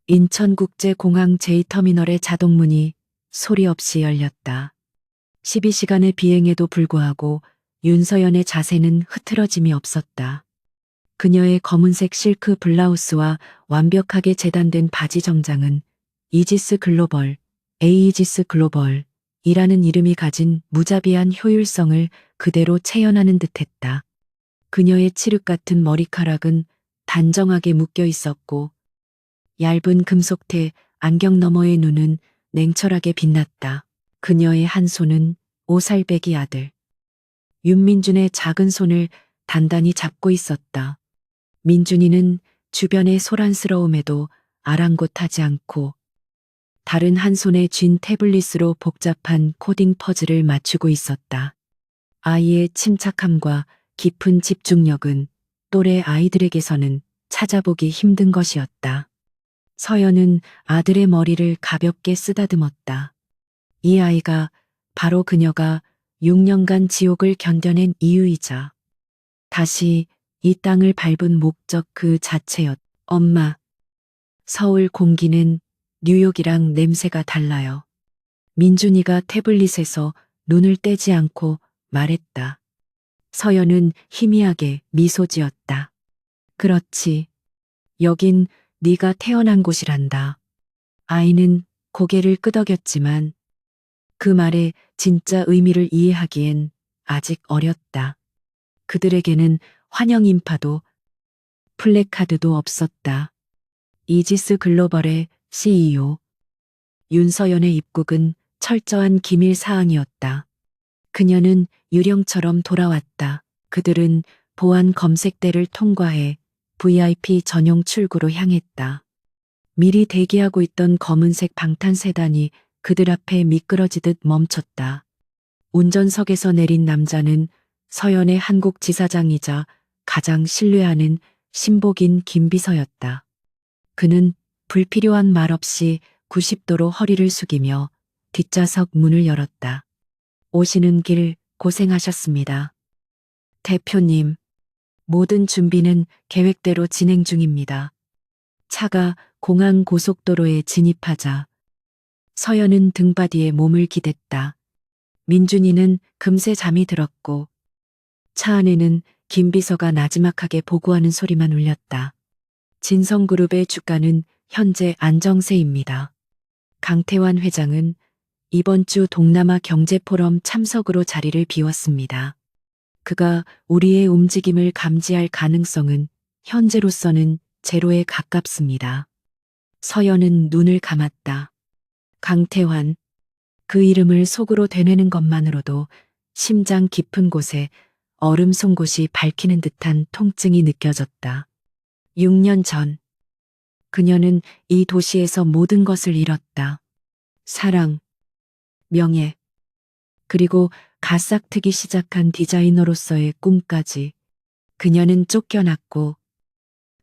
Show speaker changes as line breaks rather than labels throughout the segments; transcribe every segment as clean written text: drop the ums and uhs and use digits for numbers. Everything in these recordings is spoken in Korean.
인천국제공항 J터미널의 자동문이 소리 없이 열렸다. 12시간의 비행에도 불구하고 윤서연의 자세는 흐트러짐이 없었다. 그녀의 검은색 실크 블라우스와 완벽하게 재단된 바지 정장은 이지스 글로벌, 에이지스 글로벌이라는 이름이 가진 무자비한 효율성을 그대로 체현하는 듯했다. 그녀의 칠흑 같은 머리카락은 단정하게 묶여 있었고 얇은 금속태 안경 너머의 눈은 냉철하게 빛났다. 그녀의 한 손은 오살배기 아들 윤민준의 작은 손을 단단히 잡고 있었다. 민준이는 주변의 소란스러움에도 아랑곳하지 않고 다른 한 손에 쥔 태블릿으로 복잡한 코딩 퍼즐을 맞추고 있었다. 아이의 침착함과 깊은 집중력은 또래 아이들에게서는 찾아보기 힘든 것이었다. 서연은 아들의 머리를 가볍게 쓰다듬었다. 이 아이가 바로 그녀가 6년간 지옥을 견뎌낸 이유이자 다시 이 땅을 밟은 목적 그 자체였다. 엄마, 서울 공기는 뉴욕이랑 냄새가 달라요. 민준이가 태블릿에서 눈을 떼지 않고 말했다. 서연은 희미하게 미소 지었다. 그렇지. 여긴 네가 태어난 곳이란다. 아이는 고개를 끄덕였지만 그 말의 진짜 의미를 이해하기엔 아직 어렸다. 그들에게는 환영 인파도 플래카드도 없었다. 이지스 글로벌의 CEO 윤서연의 입국은 철저한 기밀 사항이었다. 그녀는 유령처럼 돌아왔다. 그들은 보안 검색대를 통과해 VIP 전용 출구로 향했다. 미리 대기하고 있던 검은색 방탄 세단이 그들 앞에 미끄러지듯 멈췄다. 운전석에서 내린 남자는 서연의 한국 지사장이자 가장 신뢰하는 신복인 김비서였다. 그는 불필요한 말 없이 90도로 허리를 숙이며 뒷좌석 문을 열었다. 오시는 길 고생하셨습니다. 대표님, 모든 준비는 계획대로 진행 중입니다. 차가 공항 고속도로에 진입하자 서연은 등받이에 몸을 기댔다. 민준이는 금세 잠이 들었고 차 안에는 김비서가 나지막하게 보고하는 소리만 울렸다. 진성그룹의 주가는 현재 안정세입니다. 강태환 회장은 이번 주 동남아 경제포럼 참석으로 자리를 비웠습니다. 그가 우리의 움직임을 감지할 가능성은 현재로서는 제로에 가깝습니다. 서연은 눈을 감았다. 강태환, 그 이름을 속으로 되뇌는 것만으로도 심장 깊은 곳에 얼음 송곳이 밝히는 듯한 통증이 느껴졌다. 6년 전, 그녀는 이 도시에서 모든 것을 잃었다. 사랑, 명예, 그리고 가싹트기 시작한 디자이너로서의 꿈까지. 그녀는 쫓겨났고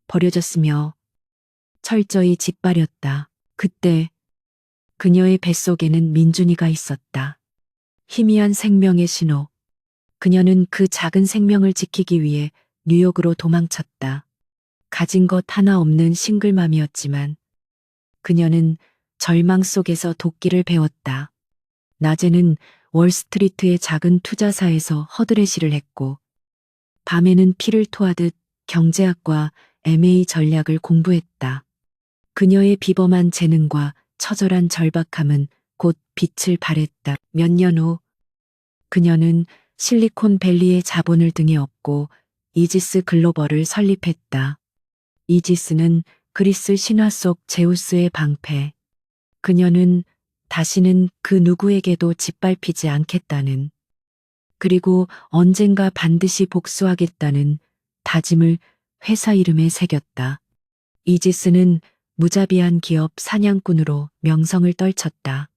버려졌으며 철저히 짓밟렸다. 그때 그녀의 뱃속에는 민준이가 있었다. 희미한 생명의 신호. 그녀는 그 작은 생명을 지키기 위해 뉴욕으로 도망쳤다. 가진 것 하나 없는 싱글맘이었지만 그녀는 절망 속에서 도끼를 배웠다. 낮에는 월스트리트의 작은 투자사에서 허드렛일을 했고 밤에는 피를 토하듯 경제학과 MA 전략을 공부했다. 그녀의 비범한 재능과 처절한 절박함은 곧 빛을 발했다. 몇 년 후 그녀는 실리콘밸리의 자본을 등에 업고 이지스 글로벌을 설립했다. 이지스는 그리스 신화 속 제우스의 방패. 그녀는 다시는 그 누구에게도 짓밟히지 않겠다는, 그리고 언젠가 반드시 복수하겠다는 다짐을 회사 이름에 새겼다. 이지스는 무자비한 기업 사냥꾼으로 명성을 떨쳤다.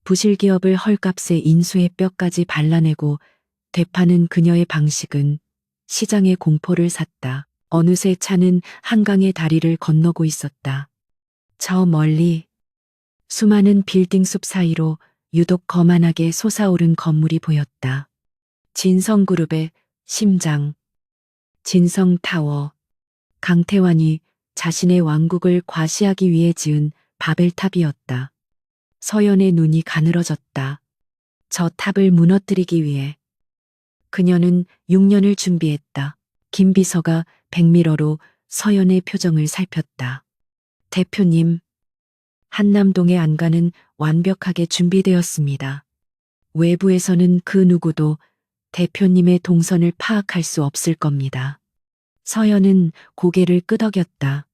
부실 기업을 헐값에 인수의 뼈까지 발라내고 되파는 그녀의 방식은 시장의 공포를 샀다. 어느새 차는 한강의 다리를 건너고 있었다. 저 멀리 수많은 빌딩 숲 사이로 유독 거만하게 솟아오른 건물이 보였다. 진성그룹의 심장, 진성타워. 강태환이 자신의 왕국을 과시하기 위해 지은 바벨탑이었다. 서연의 눈이 가늘어졌다. 저 탑을 무너뜨리기 위해 그녀는 6년을 준비했다. 김 비서가 백미러로 서연의 표정을 살폈다. 대표님, 한남동의 안가는 완벽하게 준비되었습니다. 외부에서는 그 누구도 대표님의 동선을 파악할 수 없을 겁니다. 서연은 고개를 끄덕였다.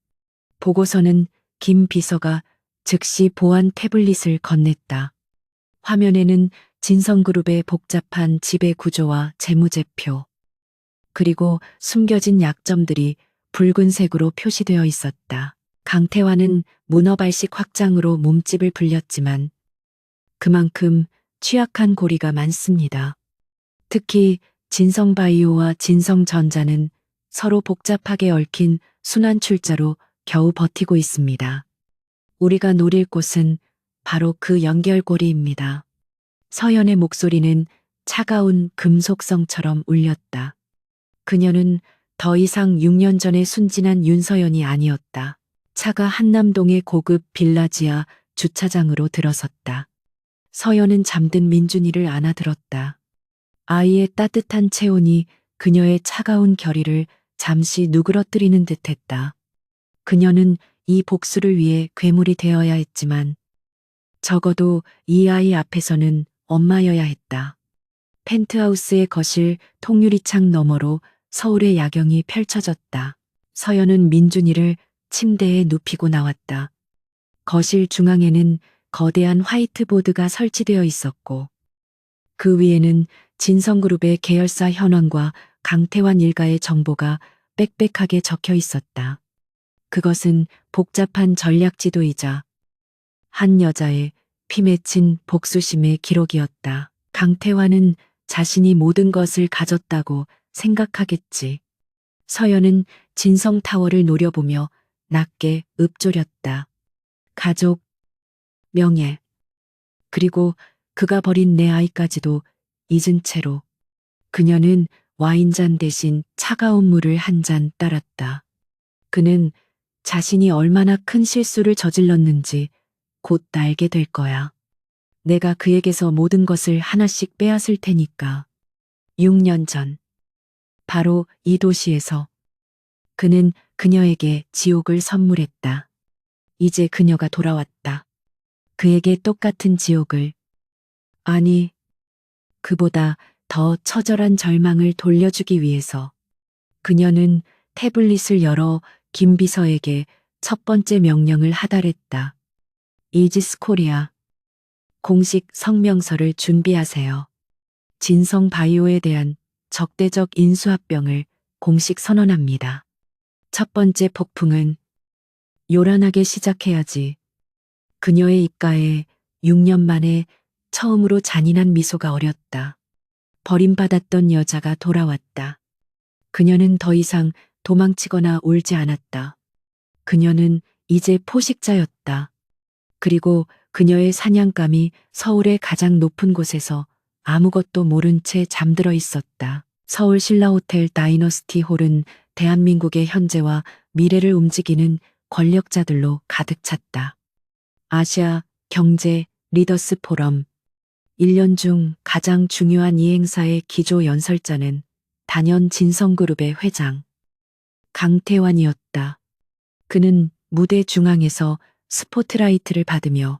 보고서는 김 비서가 즉시 보안 태블릿을 건넸다. 화면에는 진성그룹의 복잡한 지배 구조와 재무제표, 그리고 숨겨진 약점들이 붉은색으로 표시되어 있었다. 강태환은 문어발식 확장으로 몸집을 불렸지만 그만큼 취약한 고리가 많습니다. 특히 진성바이오와 진성전자는 서로 복잡하게 얽힌 순환 출자로 겨우 버티고 있습니다. 우리가 노릴 곳은 바로 그 연결고리입니다. 서연의 목소리는 차가운 금속성처럼 울렸다. 그녀는 더 이상 6년 전의 순진한 윤서연이 아니었다. 차가 한남동의 고급 빌라지아 주차장으로 들어섰다. 서연은 잠든 민준이를 안아들었다. 아이의 따뜻한 체온이 그녀의 차가운 결의를 잠시 누그러뜨리는 듯했다. 그녀는 이 복수를 위해 괴물이 되어야 했지만 적어도 이 아이 앞에서는 엄마여야 했다. 펜트하우스의 거실 통유리창 너머로 서울의 야경이 펼쳐졌다. 서연은 민준이를 침대에 눕히고 나왔다. 거실 중앙에는 거대한 화이트보드가 설치되어 있었고 그 위에는 진성그룹의 계열사 현황과 강태환 일가의 정보가 빽빽하게 적혀 있었다. 그것은 복잡한 전략지도이자 한 여자의 피 맺힌 복수심의 기록이었다. 강태환은 자신이 모든 것을 가졌다고 생각하겠지. 서연은 진성타워를 노려보며 낮게 읊조렸다. 가족, 명예, 그리고 그가 버린 내 아이까지도 잊은 채로 그녀는 와인잔 대신 차가운 물을 한 잔 따랐다. 그는 자신이 얼마나 큰 실수를 저질렀는지 곧 알게 될 거야. 내가 그에게서 모든 것을 하나씩 빼앗을 테니까. 6년 전, 바로 이 도시에서 그는 그녀에게 지옥을 선물했다. 이제 그녀가 돌아왔다. 그에게 똑같은 지옥을, 아니, 그보다 더 처절한 절망을 돌려주기 위해서 그녀는 태블릿을 열어 김 비서에게 첫 번째 명령을 하달했다. 이지스 코리아, 공식 성명서를 준비하세요. 진성 바이오에 대한 적대적 인수합병을 공식 선언합니다. 첫 번째 폭풍은 요란하게 시작해야지. 그녀의 입가에 6년 만에 처음으로 잔인한 미소가 어렸다. 버림받았던 여자가 돌아왔다. 그녀는 더 이상 도망치거나 울지 않았다. 그녀는 이제 포식자였다. 그리고 그녀의 사냥감이 서울의 가장 높은 곳에서 아무것도 모른 채 잠들어 있었다. 서울 신라호텔 다이너스티 홀은 대한민국의 현재와 미래를 움직이는 권력자들로 가득 찼다. 아시아 경제 리더스 포럼 1년 중 가장 중요한 이 행사의 기조 연설자는 단연 진성그룹의 회장 강태환이었다. 그는 무대 중앙에서 스포트라이트를 받으며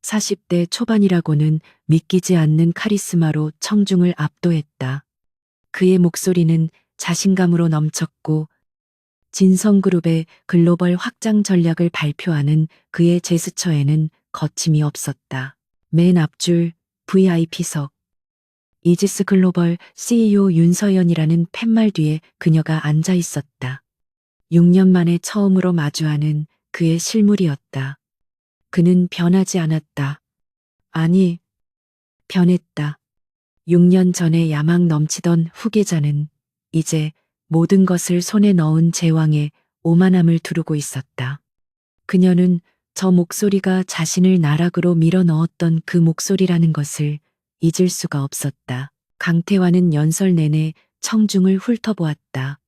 40대 초반이라고는 믿기지 않는 카리스마로 청중을 압도했다. 그의 목소리는 자신감으로 넘쳤고 진성그룹의 글로벌 확장 전략을 발표하는 그의 제스처에는 거침이 없었다. 맨 앞줄 VIP석. 이지스 글로벌 CEO 윤서연이라는 팻말 뒤에 그녀가 앉아 있었다. 6년 만에 처음으로 마주하는 그의 실물이었다. 그는 변하지 않았다. 아니, 변했다. 6년 전에 야망 넘치던 후계자는 이제 모든 것을 손에 넣은 제왕의 오만함을 두르고 있었다. 그녀는 저 목소리가 자신을 나락으로 밀어 넣었던 그 목소리라는 것을 잊을 수가 없었다. 강태환은 연설 내내 청중을 훑어보았다.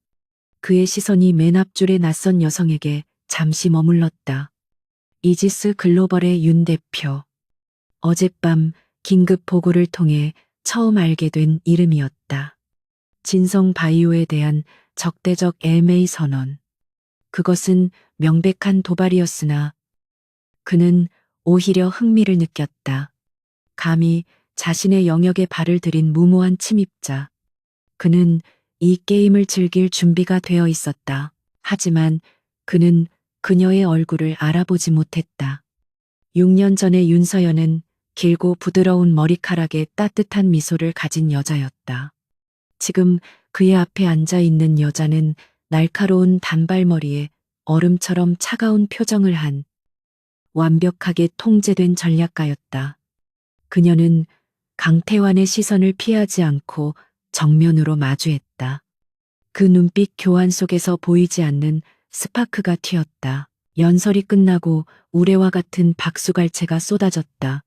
그의 시선이 맨 앞줄의 낯선 여성에게 잠시 머물렀다. 이지스 글로벌의 윤 대표. 어젯밤 긴급 보고를 통해 처음 알게 된 이름이었다. 진성 바이오에 대한 적대적 MA 선언. 그것은 명백한 도발이었으나 그는 오히려 흥미를 느꼈다. 감히 자신의 영역에 발을 들인 무모한 침입자. 그는 이 게임을 즐길 준비가 되어 있었다. 하지만 그는 그녀의 얼굴을 알아보지 못했다. 6년 전의 윤서연은 길고 부드러운 머리카락에 따뜻한 미소를 가진 여자였다. 지금 그의 앞에 앉아 있는 여자는 날카로운 단발머리에 얼음처럼 차가운 표정을 한 완벽하게 통제된 전략가였다. 그녀는 강태환의 시선을 피하지 않고 정면으로 마주했다. 그 눈빛 교환 속에서 보이지 않는 스파크가 튀었다. 연설이 끝나고 우레와 같은 박수갈채가 쏟아졌다.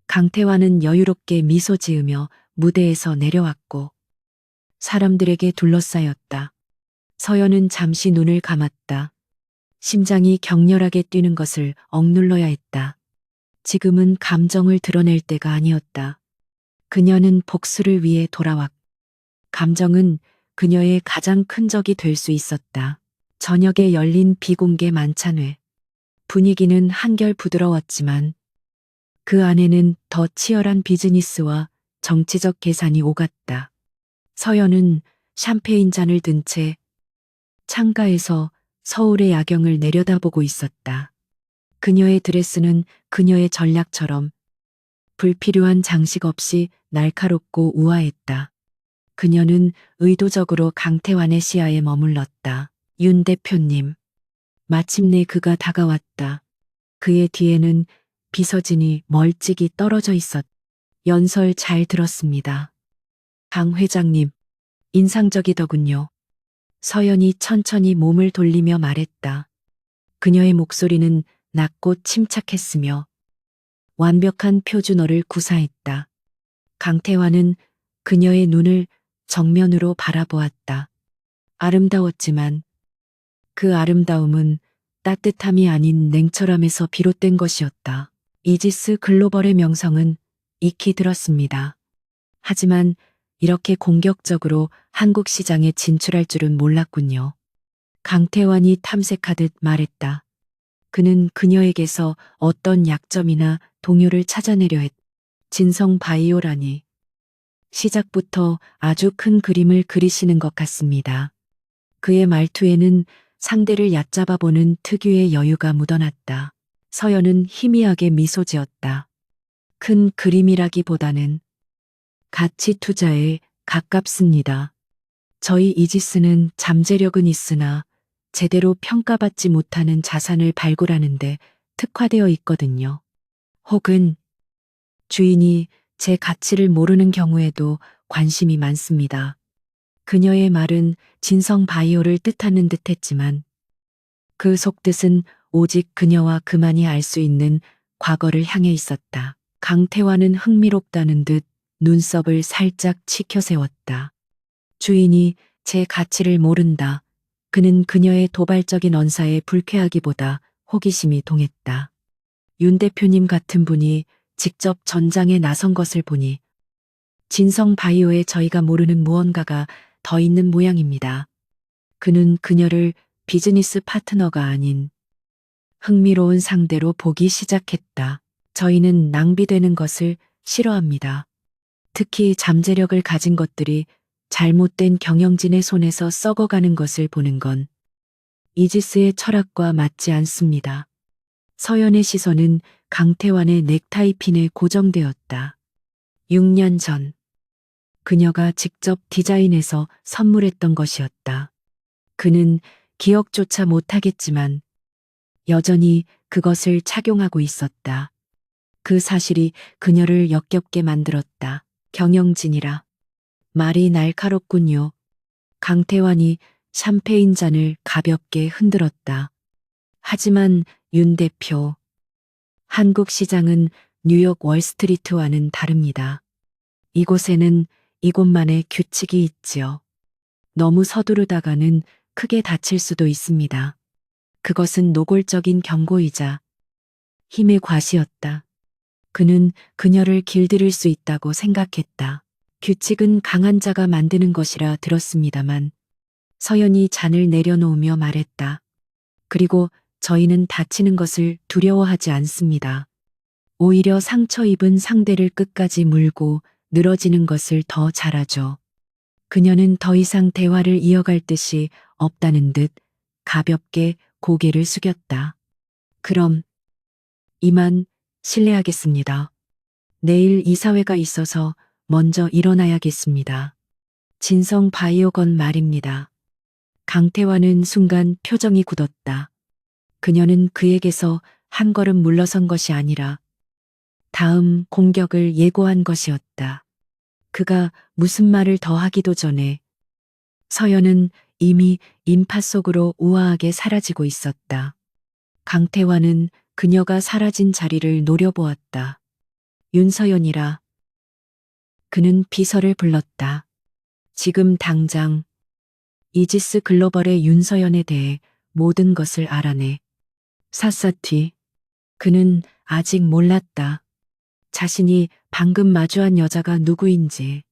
강태환은 여유롭게 미소 지으며 무대에서 내려왔고 사람들에게 둘러싸였다. 서연은 잠시 눈을 감았다. 심장이 격렬하게 뛰는 것을 억눌러야 했다. 지금은 감정을 드러낼 때가 아니었다. 그녀는 복수를 위해 돌아왔고 감정은 그녀의 가장 큰 적이 될 수 있었다. 저녁에 열린 비공개 만찬회. 분위기는 한결 부드러웠지만 그 안에는 더 치열한 비즈니스와 정치적 계산이 오갔다. 서연은 샴페인 잔을 든 채 창가에서 서울의 야경을 내려다보고 있었다. 그녀의 드레스는 그녀의 전략처럼 불필요한 장식 없이 날카롭고 우아했다. 그녀는 의도적으로 강태환의 시야에 머물렀다. 윤 대표님. 마침내 그가 다가왔다. 그의 뒤에는 비서진이 멀찍이 떨어져 있었다. 연설 잘 들었습니다. 강 회장님, 인상적이더군요. 서연이 천천히 몸을 돌리며 말했다. 그녀의 목소리는 낮고 침착했으며 완벽한 표준어를 구사했다. 강태환은 그녀의 눈을 정면으로 바라보았다. 아름다웠지만 그 아름다움은 따뜻함이 아닌 냉철함에서 비롯된 것이었다. 이지스 글로벌의 명성은 익히 들었습니다. 하지만 이렇게 공격적으로 한국 시장에 진출할 줄은 몰랐군요. 강태환이 탐색하듯 말했다. 그는 그녀에게서 어떤 약점이나 동요를 찾아내려 했다. 진성 바이오라니. 시작부터 아주 큰 그림을 그리시는 것 같습니다. 그의 말투에는 상대를 얕잡아 보는 특유의 여유가 묻어났다. 서연은 희미하게 미소 지었다. 큰 그림이라기보다는 가치 투자에 가깝습니다. 저희 이지스는 잠재력은 있으나 제대로 평가받지 못하는 자산을 발굴하는데 특화되어 있거든요. 혹은 주인이 제 가치를 모르는 경우에도 관심이 많습니다. 그녀의 말은 진성 바이오를 뜻하는 듯 했지만 그 속뜻은 오직 그녀와 그만이 알 수 있는 과거를 향해 있었다. 강태환은 흥미롭다는 듯 눈썹을 살짝 치켜 세웠다. 주인이 제 가치를 모른다. 그는 그녀의 도발적인 언사에 불쾌하기보다 호기심이 동했다. 윤 대표님 같은 분이 직접 전장에 나선 것을 보니 진성 바이오에 저희가 모르는 무언가가 더 있는 모양입니다. 그는 그녀를 비즈니스 파트너가 아닌 흥미로운 상대로 보기 시작했다. 저희는 낭비되는 것을 싫어합니다. 특히 잠재력을 가진 것들이 잘못된 경영진의 손에서 썩어가는 것을 보는 건 이지스의 철학과 맞지 않습니다. 서연의 시선은 강태환의 넥타이 핀에 고정되었다. 6년 전 그녀가 직접 디자인해서 선물했던 것이었다. 그는 기억조차 못하겠지만 여전히 그것을 착용하고 있었다. 그 사실이 그녀를 역겹게 만들었다. 경영진이라. 말이 날카롭군요. 강태환이 샴페인 잔을 가볍게 흔들었다. 하지만 윤 대표, 한국 시장은 뉴욕 월스트리트와는 다릅니다. 이곳에는 이곳만의 규칙이 있지요. 너무 서두르다가는 크게 다칠 수도 있습니다. 그것은 노골적인 경고이자 힘의 과시였다. 그는 그녀를 길들일 수 있다고 생각했다. 규칙은 강한 자가 만드는 것이라 들었습니다만 서연이 잔을 내려놓으며 말했다. 그리고 저희는 다치는 것을 두려워하지 않습니다. 오히려 상처 입은 상대를 끝까지 물고 늘어지는 것을 더 잘하죠. 그녀는 더 이상 대화를 이어갈 뜻이 없다는 듯 가볍게 고개를 숙였다. 그럼 이만 실례하겠습니다. 내일 이사회가 있어서 먼저 일어나야겠습니다. 진성 바이오건 말입니다. 강태환은 순간 표정이 굳었다. 그녀는 그에게서 한 걸음 물러선 것이 아니라 다음 공격을 예고한 것이었다. 그가 무슨 말을 더 하기도 전에 서연은 이미 인파 속으로 우아하게 사라지고 있었다. 강태환은 그녀가 사라진 자리를 노려보았다. 윤서연이라. 그는 비서를 불렀다. 지금 당장 이지스 글로벌의 윤서연에 대해 모든 것을 알아내. 샅샅이. 그는 아직 몰랐다. 자신이 방금 마주한 여자가 누구인지,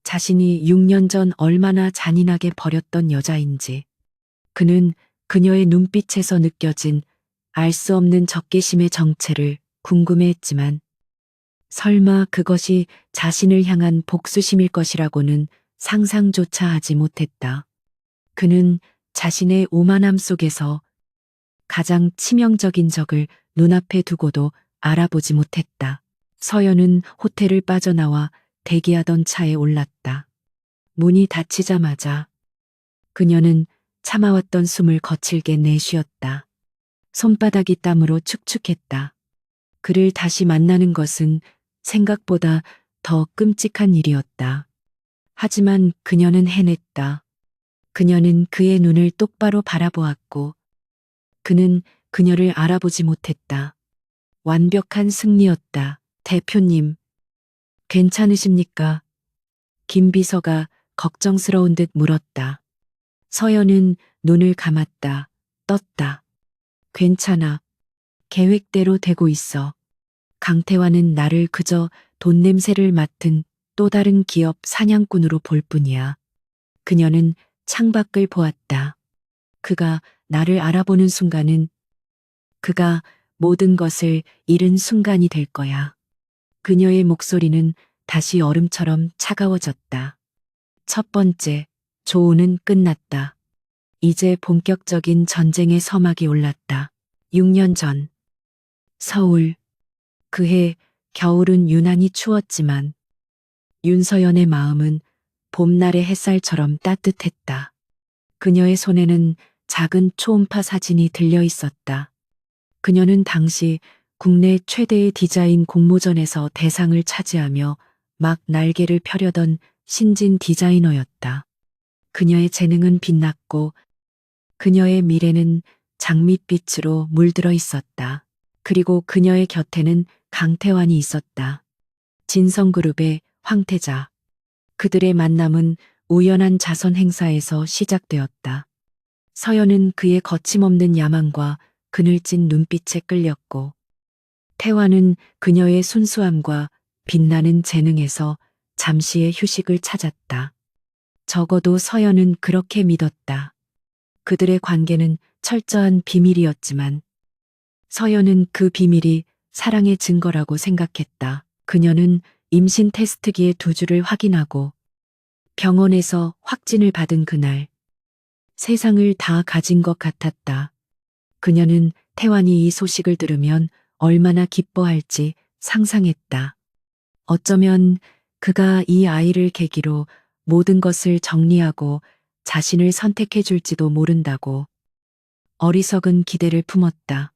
자신이 6년 전 얼마나 잔인하게 버렸던 여자인지. 그는 그녀의 눈빛에서 느껴진 알 수 없는 적개심의 정체를 궁금해했지만 설마 그것이 자신을 향한 복수심일 것이라고는 상상조차 하지 못했다. 그는 자신의 오만함 속에서 가장 치명적인 적을 눈앞에 두고도 알아보지 못했다. 서연은 호텔을 빠져나와 대기하던 차에 올랐다. 문이 닫히자마자 그녀는 참아왔던 숨을 거칠게 내쉬었다. 손바닥이 땀으로 축축했다. 그를 다시 만나는 것은 생각보다 더 끔찍한 일이었다. 하지만 그녀는 해냈다. 그녀는 그의 눈을 똑바로 바라보았고 그는 그녀를 알아보지 못했다. 완벽한 승리였다. 대표님, 괜찮으십니까? 김 비서가 걱정스러운 듯 물었다. 서연은 눈을 감았다. 떴다. 괜찮아. 계획대로 되고 있어. 강태환은 나를 그저 돈 냄새를 맡은 또 다른 기업 사냥꾼으로 볼 뿐이야. 그녀는 창밖을 보았다. 그가 나를 알아보는 순간은 그가 모든 것을 잃은 순간이 될 거야. 그녀의 목소리는 다시 얼음처럼 차가워졌다. 첫 번째, 조우는 끝났다. 이제 본격적인 전쟁의 서막이 올랐다. 6년 전, 서울. 그해 겨울은 유난히 추웠지만 윤서연의 마음은 봄날의 햇살처럼 따뜻했다. 그녀의 손에는 작은 초음파 사진이 들려 있었다. 그녀는 당시 국내 최대의 디자인 공모전에서 대상을 차지하며 막 날개를 펴려던 신진 디자이너였다. 그녀의 재능은 빛났고 그녀의 미래는 장밋빛으로 물들어 있었다. 그리고 그녀의 곁에는 강태환이 있었다. 진성그룹의 황태자. 그들의 만남은 우연한 자선 행사에서 시작되었다. 서연은 그의 거침없는 야망과 그늘진 눈빛에 끌렸고 태환은 그녀의 순수함과 빛나는 재능에서 잠시의 휴식을 찾았다. 적어도 서연은 그렇게 믿었다. 그들의 관계는 철저한 비밀이었지만 서연은 그 비밀이 사랑의 증거라고 생각했다. 그녀는 임신 테스트기의 두 줄을 확인하고 병원에서 확진을 받은 그날 세상을 다 가진 것 같았다. 그녀는 태환이 이 소식을 들으면 얼마나 기뻐할지 상상했다. 어쩌면 그가 이 아이를 계기로 모든 것을 정리하고 자신을 선택해 줄지도 모른다고 어리석은 기대를 품었다.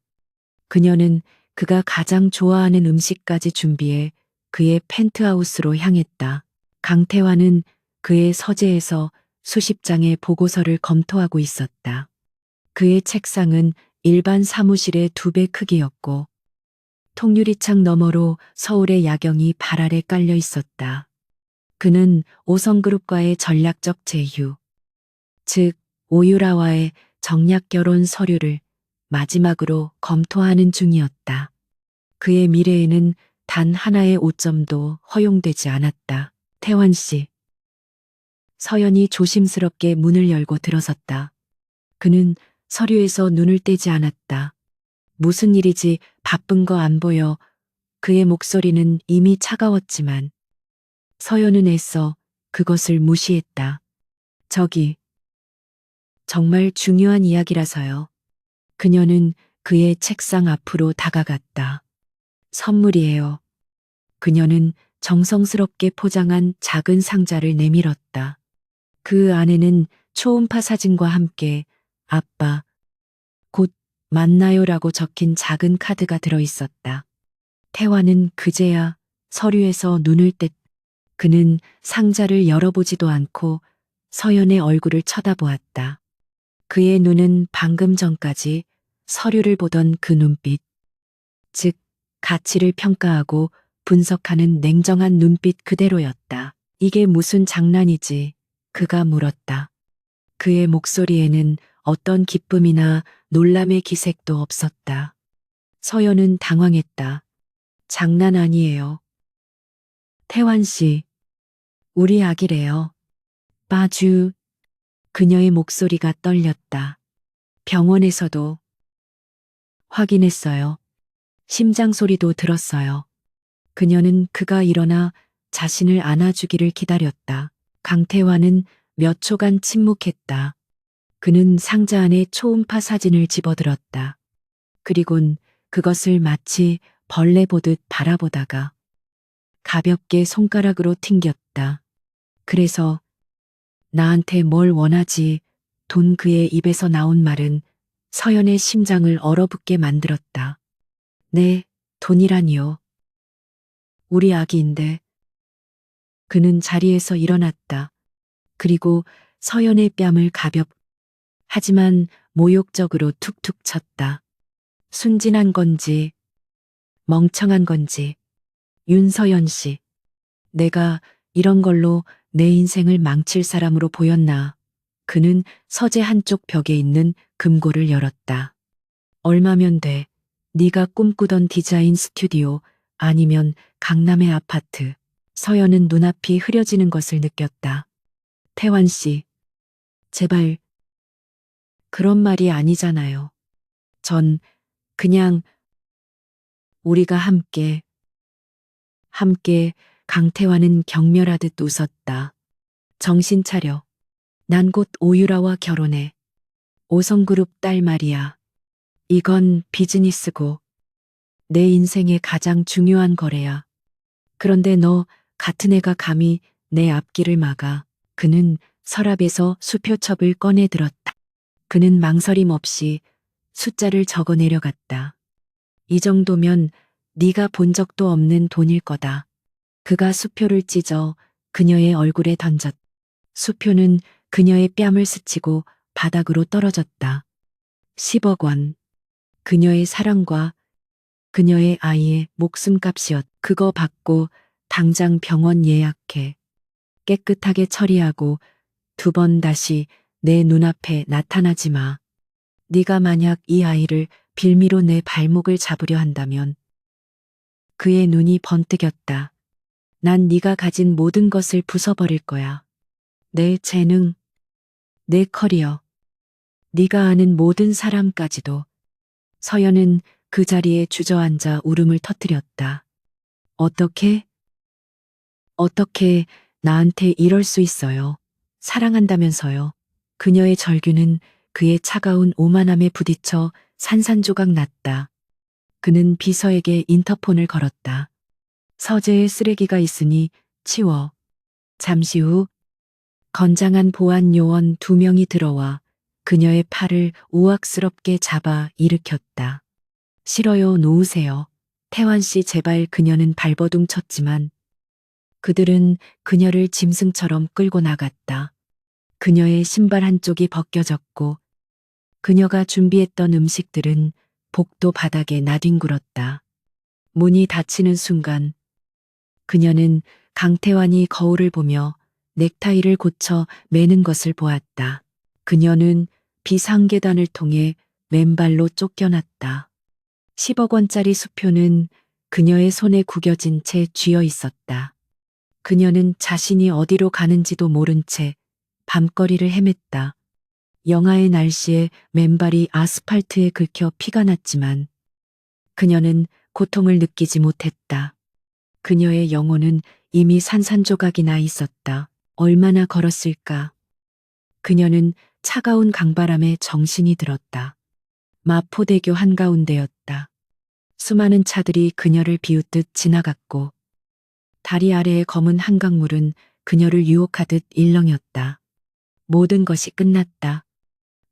그녀는 그가 가장 좋아하는 음식까지 준비해 그의 펜트하우스로 향했다. 강태환은 그의 서재에서 수십 장의 보고서를 검토하고 있었다. 그의 책상은 일반 사무실의 2배 크기였고 통유리창 너머로 서울의 야경이 발 아래 깔려 있었다. 그는 오성그룹과의 전략적 제휴, 즉 오유라와의 정략 결혼 서류를 마지막으로 검토하는 중이었다. 그의 미래에는 단 하나의 오점도 허용되지 않았다. 태환 씨. 서연이 조심스럽게 문을 열고 들어섰다. 그는 서류에서 눈을 떼지 않았다. 무슨 일이지 바쁜 거 안 보여. 그의 목소리는 이미 차가웠지만 서연은 애써 그것을 무시했다. 저기, 정말 중요한 이야기라서요. 그녀는 그의 책상 앞으로 다가갔다. 선물이에요. 그녀는 정성스럽게 포장한 작은 상자를 내밀었다. 그 안에는 초음파 사진과 함께 아빠, 곧 만나요라고 적힌 작은 카드가 들어 있었다. 태화는 그제야 서류에서 눈을 뗐. 그는 상자를 열어보지도 않고 서연의 얼굴을 쳐다보았다. 그의 눈은 방금 전까지 서류를 보던 그 눈빛, 즉, 가치를 평가하고 분석하는 냉정한 눈빛 그대로였다. 이게 무슨 장난이지? 그가 물었다. 그의 목소리에는 어떤 기쁨이나 놀람의 기색도 없었다. 서연은 당황했다. 장난 아니에요. 태환 씨, 우리 아기래요. 빠주. 그녀의 목소리가 떨렸다. 병원에서도 확인했어요. 심장 소리도 들었어요. 그녀는 그가 일어나 자신을 안아주기를 기다렸다. 강태환은 몇 초간 침묵했다. 그는 상자 안에 초음파 사진을 집어들었다. 그리곤 그것을 마치 벌레 보듯 바라보다가 가볍게 손가락으로 튕겼다. 그래서 나한테 뭘 원하지? 돈. 그의 입에서 나온 말은 서연의 심장을 얼어붙게 만들었다. 네, 돈이라니요. 우리 아기인데. 그는 자리에서 일어났다. 그리고 서연의 뺨을 하지만 모욕적으로 툭툭 쳤다. 순진한 건지, 멍청한 건지. 윤서연 씨, 내가 이런 걸로 내 인생을 망칠 사람으로 보였나. 그는 서재 한쪽 벽에 있는 금고를 열었다. 얼마면 돼? 네가 꿈꾸던 디자인 스튜디오 아니면 강남의 아파트. 서연은 눈앞이 흐려지는 것을 느꼈다. 태환 씨, 제발. 그런 말이 아니잖아요. 전 그냥 우리가 함께. 강태환은 경멸하듯 웃었다. 정신 차려. 난 곧 오유라와 결혼해. 오성그룹 딸 말이야. 이건 비즈니스고 내 인생의 가장 중요한 거래야. 그런데 너 같은 애가 감히 내 앞길을 막아. 그는 서랍에서 수표첩을 꺼내 들었다. 그는 망설임 없이 숫자를 적어 내려갔다. 이 정도면 네가 본 적도 없는 돈일 거다. 그가 수표를 찢어 그녀의 얼굴에 던졌다. 수표는 그녀의 뺨을 스치고 바닥으로 떨어졌다. 10억 원. 그녀의 사랑과 그녀의 아이의 목숨값이었. 그거 받고 당장 병원 예약해. 깨끗하게 처리하고 2번 다시 내 눈앞에 나타나지 마. 네가 만약 이 아이를 빌미로 내 발목을 잡으려 한다면. 그의 눈이 번뜩였다. 난 네가 가진 모든 것을 부숴버릴 거야. 내 재능, 내 커리어, 네가 아는 모든 사람까지도. 서연은 그 자리에 주저앉아 울음을 터뜨렸다. 어떻게 나한테 이럴 수 있어요. 사랑한다면서요. 그녀의 절규는 그의 차가운 오만함에 부딪혀 산산조각 났다. 그는 비서에게 인터폰을 걸었다. 서재에 쓰레기가 있으니 치워. 잠시 후 건장한 보안 요원 2명이 들어와 그녀의 팔을 우악스럽게 잡아 일으켰다. 싫어요, 놓으세요. 태환 씨 제발. 그녀는 발버둥 쳤지만 그들은 그녀를 짐승처럼 끌고 나갔다. 그녀의 신발 한쪽이 벗겨졌고 그녀가 준비했던 음식들은 복도 바닥에 나뒹굴었다. 문이 닫히는 순간 그녀는 강태환이 거울을 보며 넥타이를 고쳐 매는 것을 보았다. 그녀는 비상계단을 통해 맨발로 쫓겨났다. 10억 원짜리 수표는 그녀의 손에 구겨진 채 쥐어 있었다. 그녀는 자신이 어디로 가는지도 모른 채 밤거리를 헤맸다. 영하의 날씨에 맨발이 아스팔트에 긁혀 피가 났지만 그녀는 고통을 느끼지 못했다. 그녀의 영혼은 이미 산산조각이 나 있었다. 얼마나 걸었을까? 그녀는 차가운 강바람에 정신이 들었다. 마포대교 한가운데였다. 수많은 차들이 그녀를 비웃듯 지나갔고 다리 아래의 검은 한강물은 그녀를 유혹하듯 일렁였다. 모든 것이 끝났다.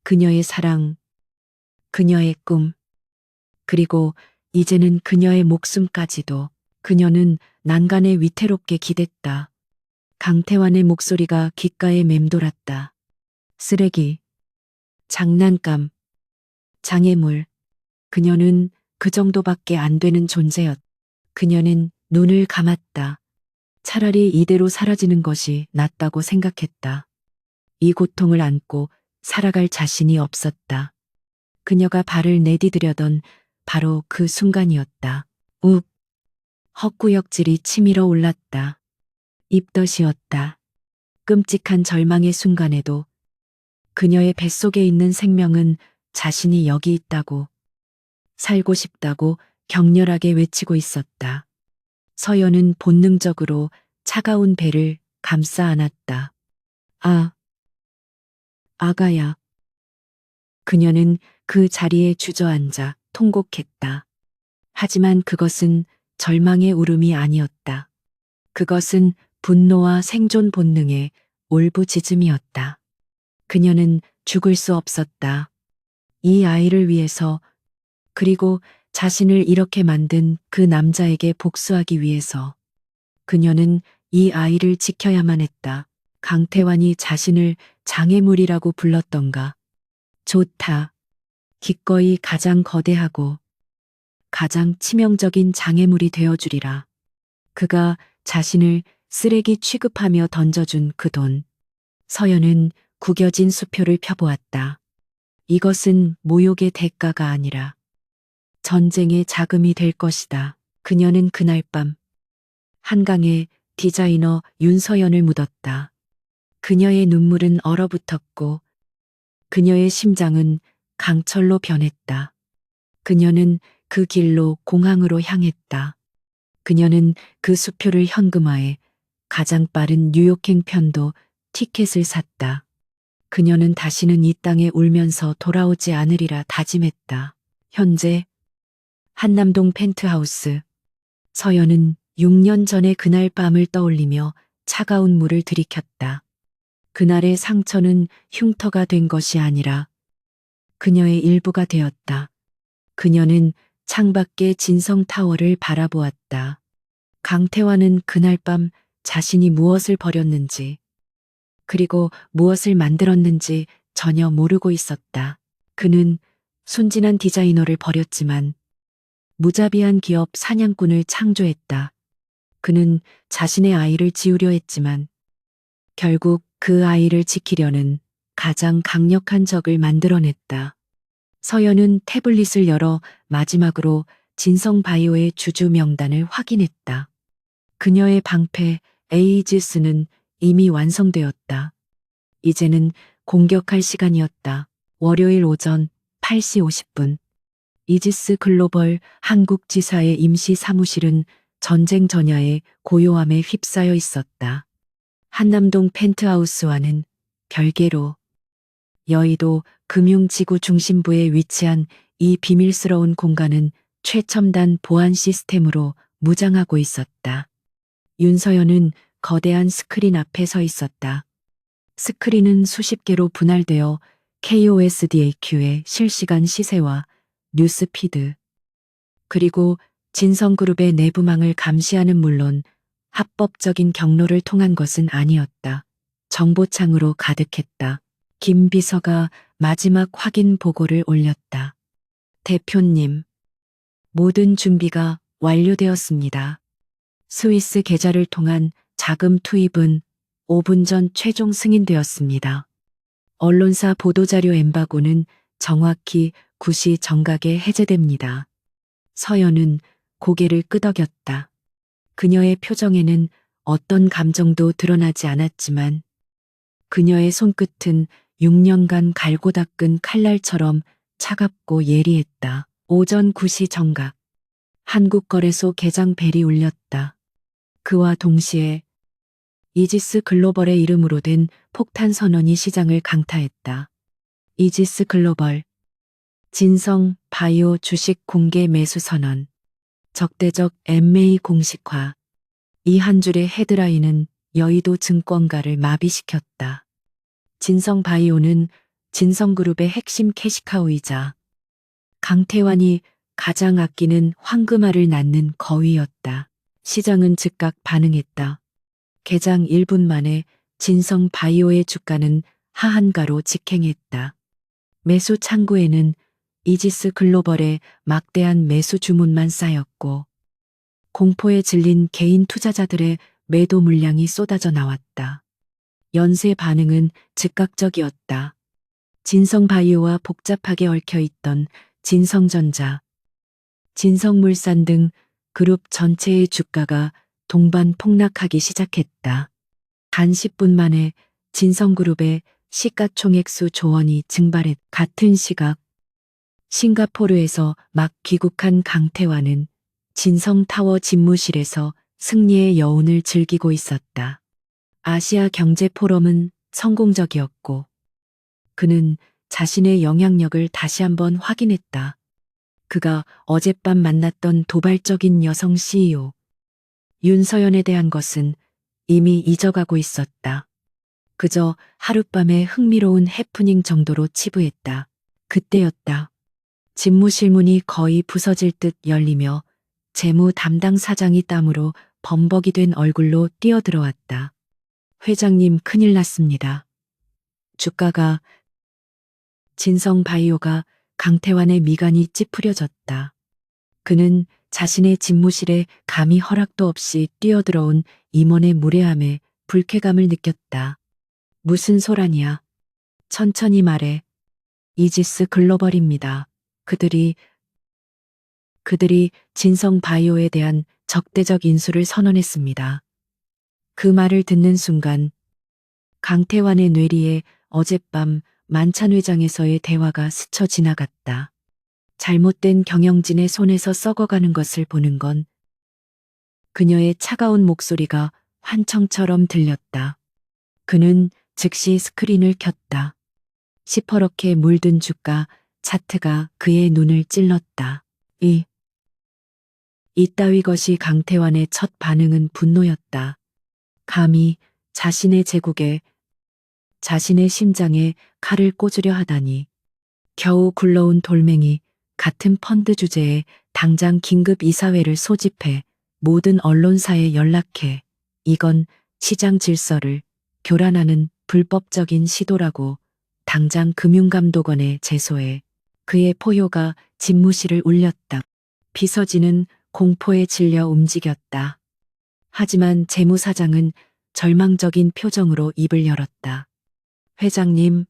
그녀의 사랑, 그녀의 꿈, 그리고 이제는 그녀의 목숨까지도. 그녀는 난간에 위태롭게 기댔다. 강태환의 목소리가 귓가에 맴돌았다. 쓰레기, 장난감, 장애물. 그녀는 그 정도밖에 안 되는 존재였다. 그녀는 눈을 감았다. 차라리 이대로 사라지는 것이 낫다고 생각했다. 이 고통을 안고 살아갈 자신이 없었다. 그녀가 발을 내디디려던 바로 그 순간이었다. 욱! 헛구역질이 치밀어 올랐다. 입덧이었다. 끔찍한 절망의 순간에도 그녀의 뱃속에 있는 생명은 자신이 여기 있다고, 살고 싶다고 격렬하게 외치고 있었다. 서연은 본능적으로 차가운 배를 감싸 안았다. 아, 아가야. 그녀는 그 자리에 주저앉아 통곡했다. 하지만 그것은 절망의 울음이 아니었다. 그것은 분노와 생존 본능의 울부짖음이었다. 그녀는 죽을 수 없었다. 이 아이를 위해서, 그리고 자신을 이렇게 만든 그 남자에게 복수하기 위해서. 그녀는 이 아이를 지켜야만 했다. 강태환이 자신을 장애물이라고 불렀던가. 좋다. 기꺼이 가장 거대하고 가장 치명적인 장애물이 되어주리라. 그가 자신을 쓰레기 취급하며 던져준 그 돈. 서연은 구겨진 수표를 펴보았다. 이것은 모욕의 대가가 아니라 전쟁의 자금이 될 것이다. 그녀는 그날 밤 한강에 디자이너 윤서연을 묻었다. 그녀의 눈물은 얼어붙었고 그녀의 심장은 강철로 변했다. 그녀는 그 길로 공항으로 향했다. 그녀는 그 수표를 현금화해 가장 빠른 뉴욕행 편도 티켓을 샀다. 그녀는 다시는 이 땅에 울면서 돌아오지 않으리라 다짐했다. 현재 한남동 펜트하우스. 서연은 6년 전의 그날 밤을 떠올리며 차가운 물을 들이켰다. 그날의 상처는 흉터가 된 것이 아니라 그녀의 일부가 되었다. 그녀는 창밖의 진성타워를 바라보았다. 강태환은 그날 밤 자신이 무엇을 버렸는지, 그리고 무엇을 만들었는지 전혀 모르고 있었다. 그는 순진한 디자이너를 버렸지만 무자비한 기업 사냥꾼을 창조했다. 그는 자신의 아이를 지우려 했지만 결국 그 아이를 지키려는 가장 강력한 적을 만들어냈다. 서연은 태블릿을 열어 마지막으로 진성바이오의 주주 명단을 확인했다. 그녀의 방패 에이지스는 이미 완성되었다. 이제는 공격할 시간이었다. 월요일 오전 8시 50분. 이지스 글로벌 한국 지사의 임시 사무실은 전쟁 전야의 고요함에 휩싸여 있었다. 한남동 펜트하우스와는 별개로 여의도 금융지구 중심부에 위치한 이 비밀스러운 공간은 최첨단 보안 시스템으로 무장하고 있었다. 윤서연은 거대한 스크린 앞에 서 있었다. 스크린은 수십 개로 분할되어 KOSDAQ의 실시간 시세와 뉴스피드, 그리고 진성그룹의 내부망을 감시하는 물론 합법적인 경로를 통한 것은 아니었다. 정보창으로 가득했다. 김 비서가 마지막 확인 보고를 올렸다. 대표님, 모든 준비가 완료되었습니다. 스위스 계좌를 통한 자금 투입은 5분 전 최종 승인되었습니다. 언론사 보도자료 엠바고는 정확히 9시 정각에 해제됩니다. 서연은 고개를 끄덕였다. 그녀의 표정에는 어떤 감정도 드러나지 않았지만 그녀의 손끝은 6년간 갈고 닦은 칼날처럼 차갑고 예리했다. 오전 9시 정각. 한국거래소 개장 벨이 울렸다. 그와 동시에 이지스 글로벌의 이름으로 된 폭탄 선언이 시장을 강타했다. 이지스 글로벌, 진성 바이오 주식 공개 매수 선언, 적대적 M&A 공식화. 이 한 줄의 헤드라인은 여의도 증권가를 마비시켰다. 진성 바이오는 진성그룹의 핵심 캐시카우이자 강태환이 가장 아끼는 황금알을 낳는 거위였다. 시장은 즉각 반응했다. 개장 1분 만에 진성 바이오의 주가는 하한가로 직행했다. 매수 창구에는 이지스 글로벌의 막대한 매수 주문만 쌓였고 공포에 질린 개인 투자자들의 매도 물량이 쏟아져 나왔다. 연쇄 반응은 즉각적이었다. 진성바이오와 복잡하게 얽혀있던 진성전자, 진성물산 등 그룹 전체의 주가가 동반 폭락하기 시작했다. 단 10분 만에 진성그룹의 시가총액수 조원이 증발했. 같은 시각 싱가포르에서 막 귀국한 강태환은 진성타워 집무실에서 승리의 여운을 즐기고 있었다. 아시아 경제 포럼은 성공적이었고 그는 자신의 영향력을 다시 한번 확인했다. 그가 어젯밤 만났던 도발적인 여성 CEO 윤서연에 대한 것은 이미 잊어가고 있었다. 그저 하룻밤의 흥미로운 해프닝 정도로 치부했다. 그때였다. 집무실 문이 거의 부서질 듯 열리며 재무 담당 사장이 땀으로 범벅이 된 얼굴로 뛰어들어왔다. 회장님, 큰일 났습니다. 주가가. 진성바이오가 강태환의 미간이 찌푸려졌다. 그는 자신의 집무실에 감히 허락도 없이 뛰어들어온 임원의 무례함에 불쾌감을 느꼈다. 무슨 소란이야? 천천히 말해. 이지스 글로벌입니다. 그들이 진성바이오에 대한 적대적 인수를 선언했습니다. 그 말을 듣는 순간 강태환의 뇌리에 어젯밤 만찬회장에서의 대화가 스쳐 지나갔다. 잘못된 경영진의 손에서 썩어가는 것을 보는 건 그녀의 차가운 목소리가 환청처럼 들렸다. 그는 즉시 스크린을 켰다. 시퍼렇게 물든 주가 차트가 그의 눈을 찔렀다. 이따위 것이 강태환의 첫 반응은 분노였다. 감히 자신의 제국에, 자신의 심장에 칼을 꽂으려 하다니. 겨우 굴러온 돌멩이 같은 펀드 주제에 당장 긴급 이사회를 소집해 모든 언론사에 연락해. 이건 시장 질서를 교란하는 불법적인 시도라고 당장 금융감독원에 제소해. 그의 포효가 집무실을 울렸다. 비서진은 공포에 질려 움직였다. 하지만 재무사장은 절망적인 표정으로 입을 열었다. 회장님,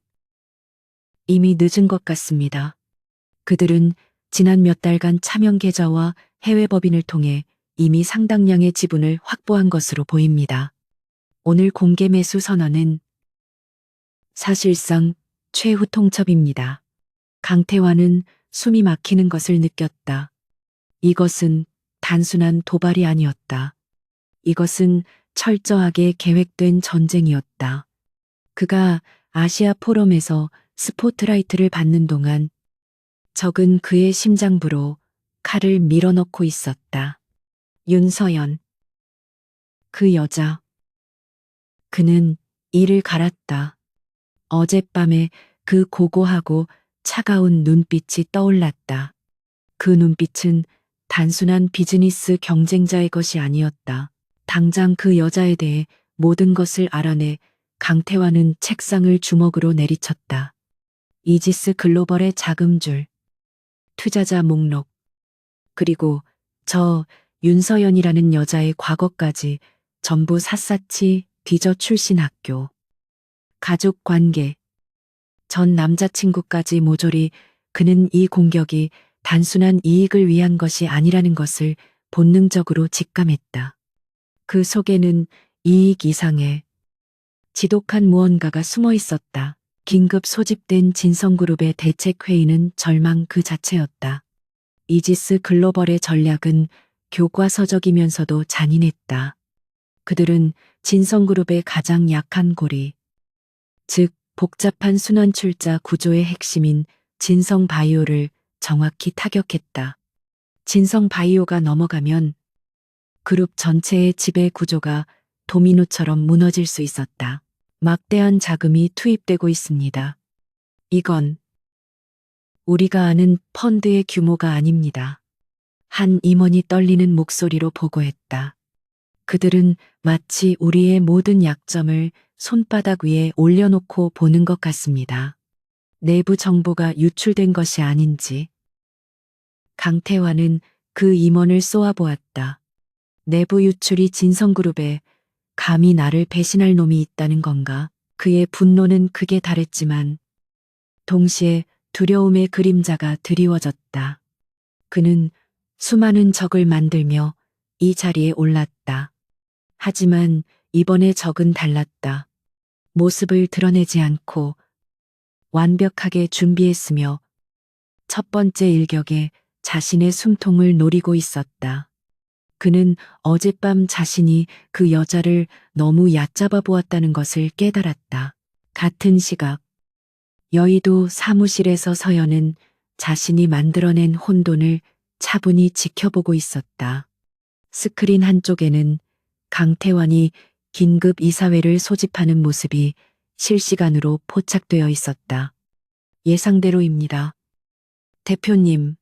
이미 늦은 것 같습니다. 그들은 지난 몇 달간 차명 계좌와 해외 법인을 통해 이미 상당량의 지분을 확보한 것으로 보입니다. 오늘 공개 매수 선언은 사실상 최후 통첩입니다. 강태환은 숨이 막히는 것을 느꼈다. 이것은 단순한 도발이 아니었다. 이것은 철저하게 계획된 전쟁이었다. 그가 아시아 포럼에서 스포트라이트를 받는 동안 적은 그의 심장부로 칼을 밀어넣고 있었다. 윤서연. 그 여자. 그는 이를 갈았다. 어젯밤에 그 고고하고 차가운 눈빛이 떠올랐다. 그 눈빛은 단순한 비즈니스 경쟁자의 것이 아니었다. 당장 그 여자에 대해 모든 것을 알아내 강태환은 책상을 주먹으로 내리쳤다. 이지스 글로벌의 자금줄, 투자자 목록, 그리고 저 윤서연이라는 여자의 과거까지 전부 샅샅이 뒤져 출신 학교, 가족 관계, 전 남자친구까지 모조리 그는 이 공격이 단순한 이익을 위한 것이 아니라는 것을 본능적으로 직감했다. 그 속에는 이익 이상의 지독한 무언가가 숨어 있었다. 긴급 소집된 진성그룹의 대책회의는 절망 그 자체였다. 이지스 글로벌의 전략은 교과서적이면서도 잔인했다. 그들은 진성그룹의 가장 약한 고리, 즉 복잡한 순환출자 구조의 핵심인 진성바이오를 정확히 타격했다. 진성바이오가 넘어가면 그룹 전체의 지배 구조가 도미노처럼 무너질 수 있었다. 막대한 자금이 투입되고 있습니다. 이건 우리가 아는 펀드의 규모가 아닙니다. 한 임원이 떨리는 목소리로 보고했다. 그들은 마치 우리의 모든 약점을 손바닥 위에 올려놓고 보는 것 같습니다. 내부 정보가 유출된 것이 아닌지. 강태환은 그 임원을 쏘아보았다. 내부 유출이 진성그룹에 감히 나를 배신할 놈이 있다는 건가? 그의 분노는 극에 달했지만 동시에 두려움의 그림자가 드리워졌다. 그는 수많은 적을 만들며 이 자리에 올랐다. 하지만 이번의 적은 달랐다. 모습을 드러내지 않고 완벽하게 준비했으며 첫 번째 일격에 자신의 숨통을 노리고 있었다. 그는 어젯밤 자신이 그 여자를 너무 얕잡아 보았다는 것을 깨달았다. 같은 시각, 여의도 사무실에서 서연은 자신이 만들어낸 혼돈을 차분히 지켜보고 있었다. 스크린 한쪽에는 강태환이 긴급 이사회를 소집하는 모습이 실시간으로 포착되어 있었다. 예상대로입니다. 대표님,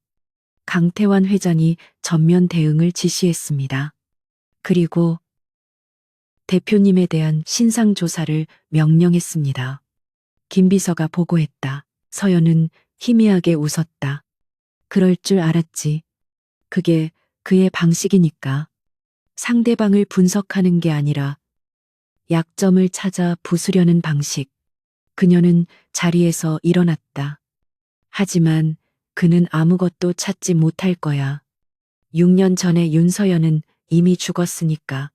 강태환 회장이 전면 대응을 지시했습니다. 그리고 대표님에 대한 신상조사를 명령했습니다. 김 비서가 보고했다. 서연은 희미하게 웃었다. 그럴 줄 알았지. 그게 그의 방식이니까. 상대방을 분석하는 게 아니라 약점을 찾아 부수려는 방식. 그녀는 자리에서 일어났다. 하지만 그는 아무것도 찾지 못할 거야. 6년 전에 윤서연은 이미 죽었으니까.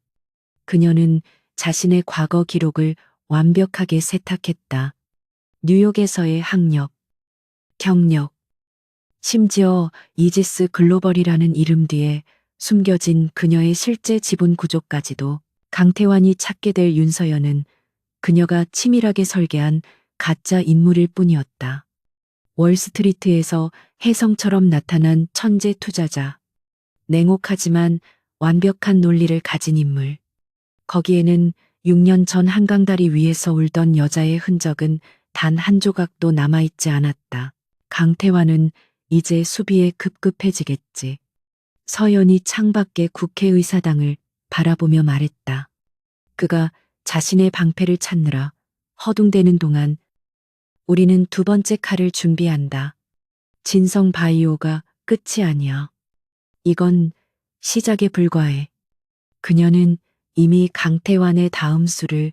그녀는 자신의 과거 기록을 완벽하게 세탁했다. 뉴욕에서의 학력, 경력, 심지어 이지스 글로벌이라는 이름 뒤에 숨겨진 그녀의 실제 지분 구조까지도. 강태환이 찾게 될 윤서연은 그녀가 치밀하게 설계한 가짜 인물일 뿐이었다. 월스트리트에서 혜성처럼 나타난 천재 투자자. 냉혹하지만 완벽한 논리를 가진 인물. 거기에는 6년 전 한강다리 위에서 울던 여자의 흔적은 단 한 조각도 남아있지 않았다. 강태환은 이제 수비에 급급해지겠지. 서연이 창밖의 국회의사당을 바라보며 말했다. 그가 자신의 방패를 찾느라 허둥대는 동안 우리는 두 번째 칼을 준비한다. 진성 바이오가 끝이 아니야. 이건 시작에 불과해. 그녀는 이미 강태환의 다음 수를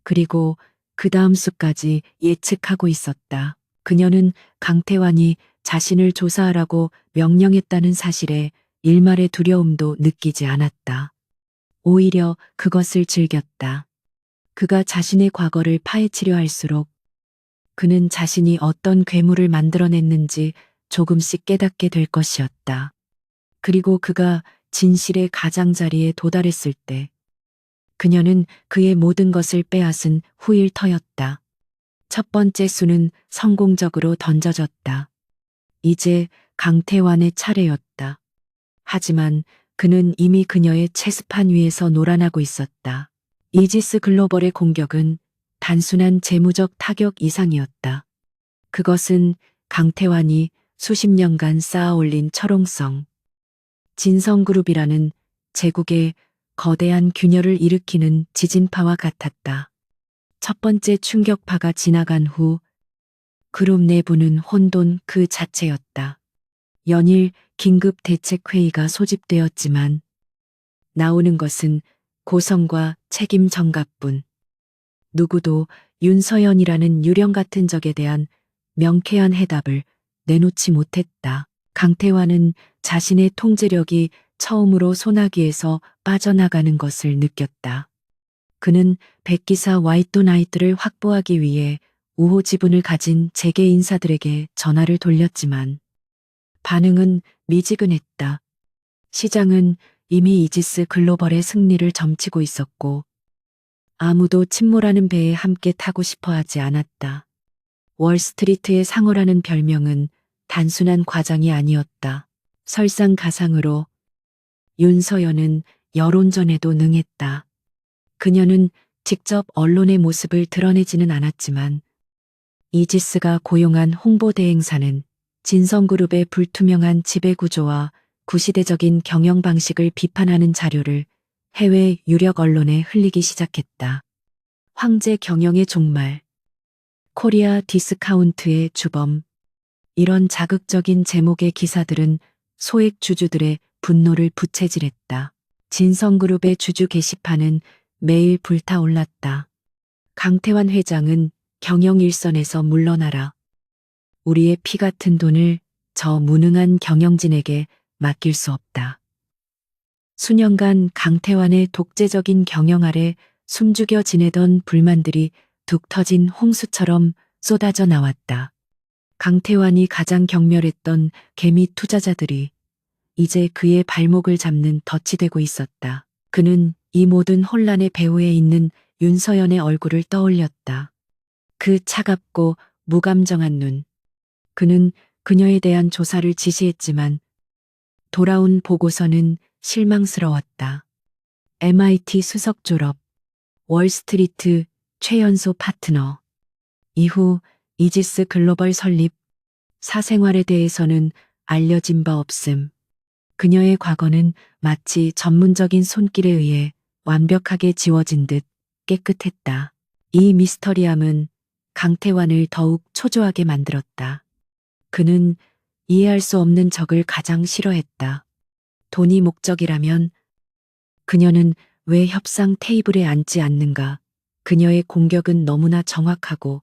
그리고 그 다음 수까지 예측하고 있었다. 그녀는 강태환이 자신을 조사하라고 명령했다는 사실에 일말의 두려움도 느끼지 않았다. 오히려 그것을 즐겼다. 그가 자신의 과거를 파헤치려 할수록 그는 자신이 어떤 괴물을 만들어냈는지 조금씩 깨닫게 될 것이었다. 그리고 그가 진실의 가장자리에 도달했을 때 그녀는 그의 모든 것을 빼앗은 후일터였다. 첫 번째 수는 성공적으로 던져졌다. 이제 강태환의 차례였다. 하지만 그는 이미 그녀의 체스판 위에서 놀아나고 있었다. 이지스 글로벌의 공격은 단순한 재무적 타격 이상이었다. 그것은 강태환이 수십 년간 쌓아올린 철옹성, 진성그룹이라는 제국의 거대한 균열을 일으키는 지진파와 같았다. 첫 번째 충격파가 지나간 후 그룹 내부는 혼돈 그 자체였다. 연일 긴급 대책회의가 소집되었지만 나오는 것은 고성과 책임 전가뿐. 누구도 윤서연이라는 유령 같은 적에 대한 명쾌한 해답을 내놓지 못했다. 강태환은 자신의 통제력이 처음으로 소나기에서 빠져나가는 것을 느꼈다. 그는 백기사 화이트나이트를 확보하기 위해 우호 지분을 가진 재계 인사들에게 전화를 돌렸지만 반응은 미지근했다. 시장은 이미 이지스 글로벌의 승리를 점치고 있었고 아무도 침몰하는 배에 함께 타고 싶어 하지 않았다. 월스트리트의 상어라는 별명은 단순한 과장이 아니었다. 설상가상으로 윤서연은 여론전에도 능했다. 그녀는 직접 언론의 모습을 드러내지는 않았지만 이지스가 고용한 홍보대행사는 진성그룹의 불투명한 지배구조와 구시대적인 경영 방식을 비판하는 자료를 해외 유력 언론에 흘리기 시작했다. 황제 경영의 종말, 코리아 디스카운트의 주범, 이런 자극적인 제목의 기사들은 소액 주주들의 분노를 부채질했다. 진성그룹의 주주 게시판은 매일 불타올랐다. 강태환 회장은 경영 일선에서 물러나라. 우리의 피 같은 돈을 저 무능한 경영진에게 맡길 수 없다. 수년간 강태환의 독재적인 경영 아래 숨죽여 지내던 불만들이 툭 터진 홍수처럼 쏟아져 나왔다. 강태환이 가장 경멸했던 개미 투자자들이 이제 그의 발목을 잡는 덫이 되고 있었다. 그는 이 모든 혼란의 배후에 있는 윤서연의 얼굴을 떠올렸다. 그 차갑고 무감정한 눈. 그는 그녀에 대한 조사를 지시했지만 돌아온 보고서는 실망스러웠다. MIT 수석 졸업, 월스트리트 최연소 파트너. 이후 이지스 글로벌 설립, 사생활에 대해서는 알려진 바 없음. 그녀의 과거는 마치 전문적인 손길에 의해 완벽하게 지워진 듯 깨끗했다. 이 미스터리함은 강태환을 더욱 초조하게 만들었다. 그는 이해할 수 없는 적을 가장 싫어했다. 돈이 목적이라면 그녀는 왜 협상 테이블에 앉지 않는가? 그녀의 공격은 너무나 정확하고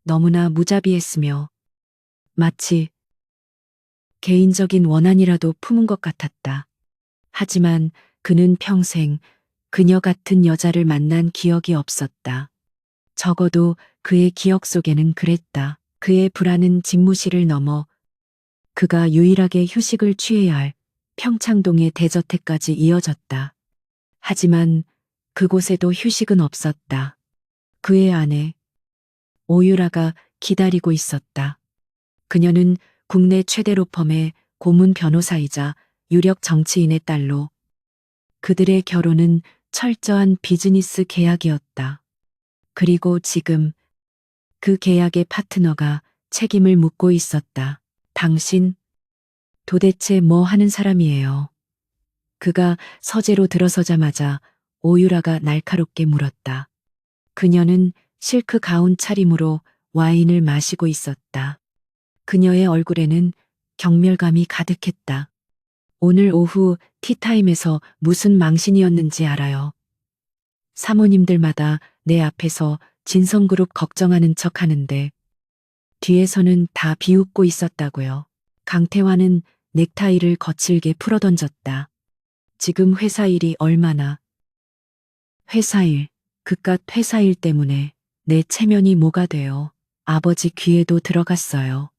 너무나 무자비했으며 마치 개인적인 원한이라도 품은 것 같았다. 하지만 그는 평생 그녀 같은 여자를 만난 기억이 없었다. 적어도 그의 기억 속에는 그랬다. 그의 불안은 집무실을 넘어 그가 유일하게 휴식을 취해야 할 평창동의 대저택까지 이어졌다. 하지만 그곳에도 휴식은 없었다. 그의 아내 오유라가 기다리고 있었다. 그녀는 국내 최대 로펌의 고문 변호사이자 유력 정치인의 딸로 그들의 결혼은 철저한 비즈니스 계약이었다. 그리고 지금 그 계약의 파트너가 책임을 묻고 있었다. 당신 도대체 뭐 하는 사람이에요? 그가 서재로 들어서자마자 오유라가 날카롭게 물었다. 그녀는 실크 가운 차림으로 와인을 마시고 있었다. 그녀의 얼굴에는 경멸감이 가득했다. 오늘 오후 티타임에서 무슨 망신이었는지 알아요. 사모님들마다 내 앞에서 진성그룹 걱정하는 척 하는데 뒤에서는 다 비웃고 있었다고요. 강태환은 넥타이를 거칠게 풀어던졌다. 지금 회사 일이 얼마나. 회사 일, 그깟 회사 일 때문에 내 체면이 뭐가 돼요. 아버지 귀에도 들어갔어요.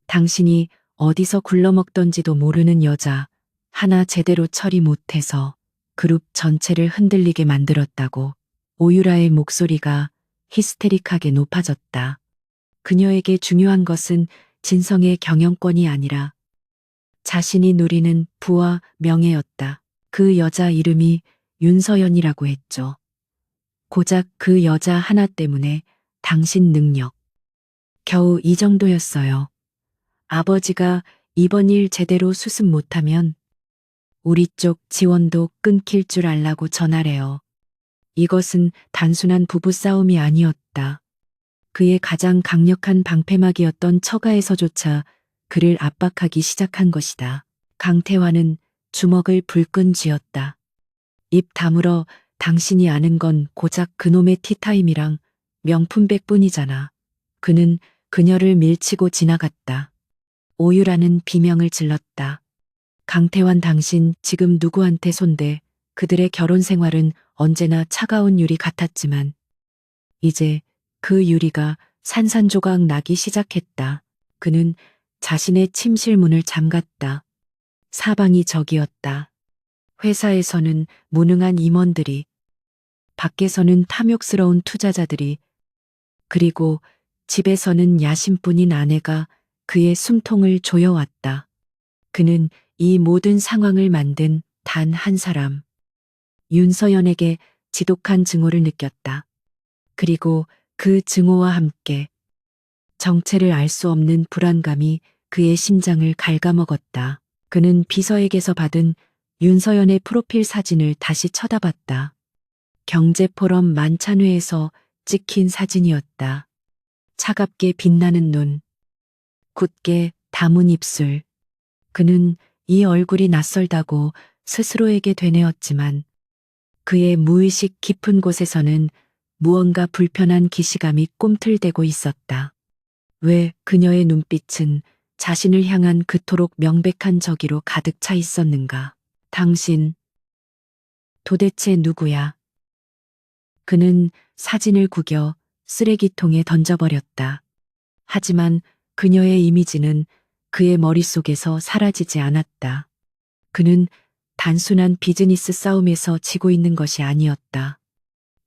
당신이 어디서 굴러먹던지도 모르는 여자 하나 제대로 처리 못해서 그룹 전체를 흔들리게 만들었다고. 오유라의 목소리가 히스테릭하게 높아졌다. 그녀에게 중요한 것은 진성의 경영권이 아니라 자신이 누리는 부와 명예였다. 그 여자 이름이 윤서연이라고 했죠. 고작 그 여자 하나 때문에 당신 능력. 겨우 이 정도였어요. 아버지가 이번 일 제대로 수습 못하면 우리 쪽 지원도 끊길 줄 알라고 전하래요. 이것은 단순한 부부싸움이 아니었다. 그의 가장 강력한 방패막이었던 처가에서조차 그를 압박하기 시작한 것이다. 강태환은 주먹을 불끈 쥐었다. 입 다물어. 당신이 아는 건 고작 그놈의 티타임이랑 명품백뿐이잖아. 그는 그녀를 밀치고 지나갔다. 오유라는 비명을 질렀다. 강태환 당신 지금 누구한테 손대. 그들의 결혼 생활은 언제나 차가운 유리 같았지만 이제 그 유리가 산산조각 나기 시작했다. 그는 자신의 침실 문을 잠갔다. 사방이 적이었다. 회사에서는 무능한 임원들이, 밖에서는 탐욕스러운 투자자들이, 그리고 집에서는 야심뿐인 아내가 그의 숨통을 조여왔다. 그는 이 모든 상황을 만든 단 한 사람, 윤서연에게 지독한 증오를 느꼈다. 그리고 그 증오와 함께 정체를 알 수 없는 불안감이 그의 심장을 갉아먹었다. 그는 비서에게서 받은 윤서연의 프로필 사진을 다시 쳐다봤다. 경제포럼 만찬회에서 찍힌 사진이었다. 차갑게 빛나는 눈, 굳게 담은 입술. 그는 이 얼굴이 낯설다고 스스로에게 되뇌었지만 그의 무의식 깊은 곳에서는 무언가 불편한 기시감이 꿈틀대고 있었다. 왜 그녀의 눈빛은 자신을 향한 그토록 명백한 저기로 가득 차 있었는가? 당신, 도대체 누구야? 그는 사진을 구겨 쓰레기통에 던져버렸다. 하지만 그녀의 이미지는 그의 머릿속에서 사라지지 않았다. 그는 단순한 비즈니스 싸움에서 지고 있는 것이 아니었다.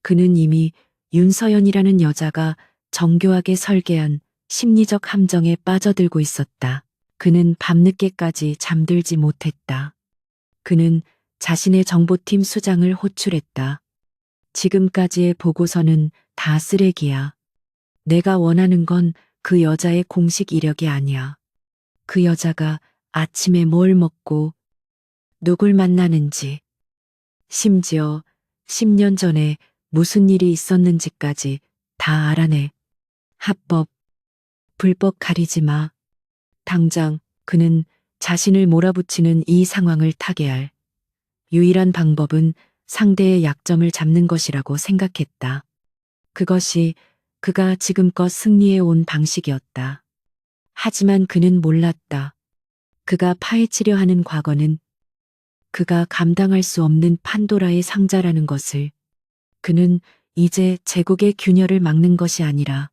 그는 이미 윤서연이라는 여자가 정교하게 설계한 심리적 함정에 빠져들고 있었다. 그는 밤늦게까지 잠들지 못했다. 그는 자신의 정보팀 수장을 호출했다. 지금까지의 보고서는 다 쓰레기야. 내가 원하는 건 그 여자의 공식 이력이 아니야. 그 여자가 아침에 뭘 먹고 누굴 만나는지, 심지어 10년 전에 무슨 일이 있었는지까지 다 알아내. 합법, 불법 가리지 마. 당장 그는 자신을 몰아붙이는 이 상황을 타개할 유일한 방법은 상대의 약점을 잡는 것이라고 생각했다. 그것이 그가 지금껏 승리해 온 방식이었다. 하지만 그는 몰랐다. 그가 파헤치려 하는 과거는 그가 감당할 수 없는 판도라의 상자라는 것을. 그는 이제 제국의 균열을 막는 것이 아니라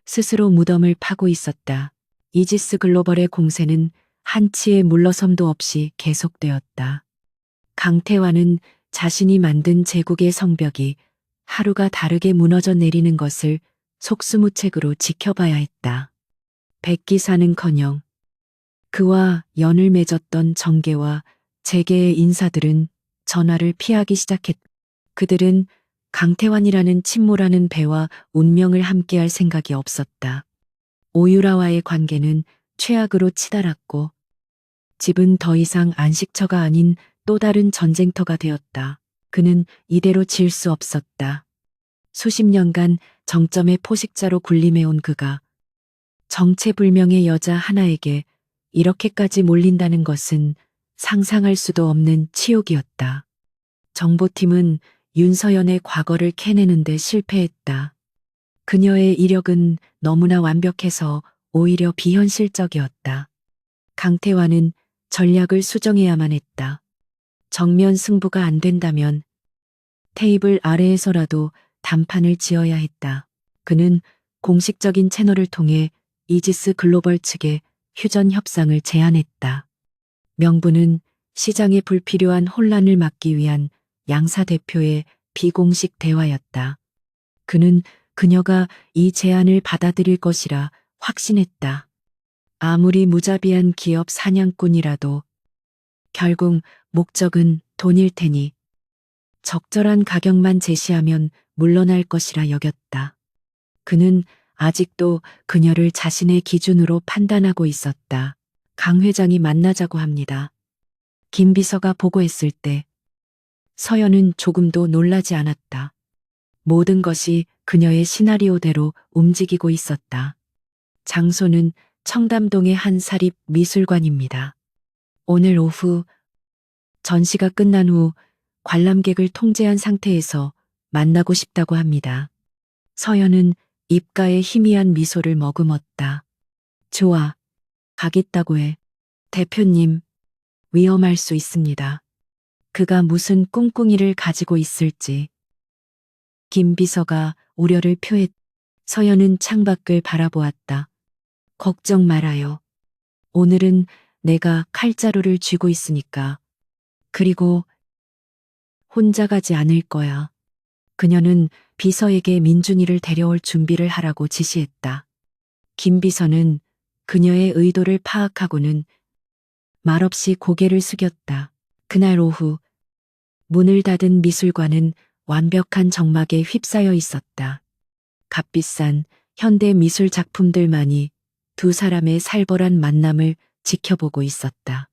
스스로 무덤을 파고 있었다. 이지스 글로벌의 공세는 한치의 물러섬도 없이 계속되었다. 강태환은 자신이 만든 제국의 성벽이 하루가 다르게 무너져 내리는 것을 속수무책으로 지켜봐야 했다. 백기사는커녕 그와 연을 맺었던 정계와 재계의 인사들은 전화를 피하기 시작했다. 그들은 강태환이라는 침몰하는 배와 운명을 함께할 생각이 없었다. 오유라와의 관계는 최악으로 치달았고 집은 더 이상 안식처가 아닌 또 다른 전쟁터가 되었다. 그는 이대로 질 수 없었다. 수십 년간 정점의 포식자로 군림해온 그가 정체불명의 여자 하나에게 이렇게까지 몰린다는 것은 상상할 수도 없는 치욕이었다. 정보팀은 윤서연의 과거를 캐내는데 실패했다. 그녀의 이력은 너무나 완벽해서 오히려 비현실적이었다. 강태환은 전략을 수정해야만 했다. 정면 승부가 안 된다면 테이블 아래에서라도 단판을 지어야 했다. 그는 공식적인 채널을 통해 이지스 글로벌 측에 휴전 협상을 제안했다. 명분은 시장에 불필요한 혼란을 막기 위한 양사 대표의 비공식 대화였다. 그는 그녀가 이 제안을 받아들일 것이라 확신했다. 아무리 무자비한 기업 사냥꾼이라도 결국 목적은 돈일 테니 적절한 가격만 제시하면 물러날 것이라 여겼다. 그는 아직도 그녀를 자신의 기준으로 판단하고 있었다. 강 회장이 만나자고 합니다. 김 비서가 보고했을 때 서연은 조금도 놀라지 않았다. 모든 것이 그녀의 시나리오대로 움직이고 있었다. 장소는 청담동의 한 사립 미술관입니다. 오늘 오후 전시가 끝난 후 관람객을 통제한 상태에서 만나고 싶다고 합니다. 서연은 입가에 희미한 미소를 머금었다. 좋아. 가겠다고 해. 대표님, 위험할 수 있습니다. 그가 무슨 꿍꿍이를 가지고 있을지. 김 비서가 우려를 표했. 서연은 창밖을 바라보았다. 걱정 말아요. 오늘은 내가 칼자루를 쥐고 있으니까. 그리고 혼자 가지 않을 거야. 그녀는 비서에게 민준이를 데려올 준비를 하라고 지시했다. 김 비서는 그녀의 의도를 파악하고는 말없이 고개를 숙였다. 그날 오후 문을 닫은 미술관은 완벽한 정막에 휩싸여 있었다. 값비싼 현대 미술 작품들만이 두 사람의 살벌한 만남을 지켜보고 있었다.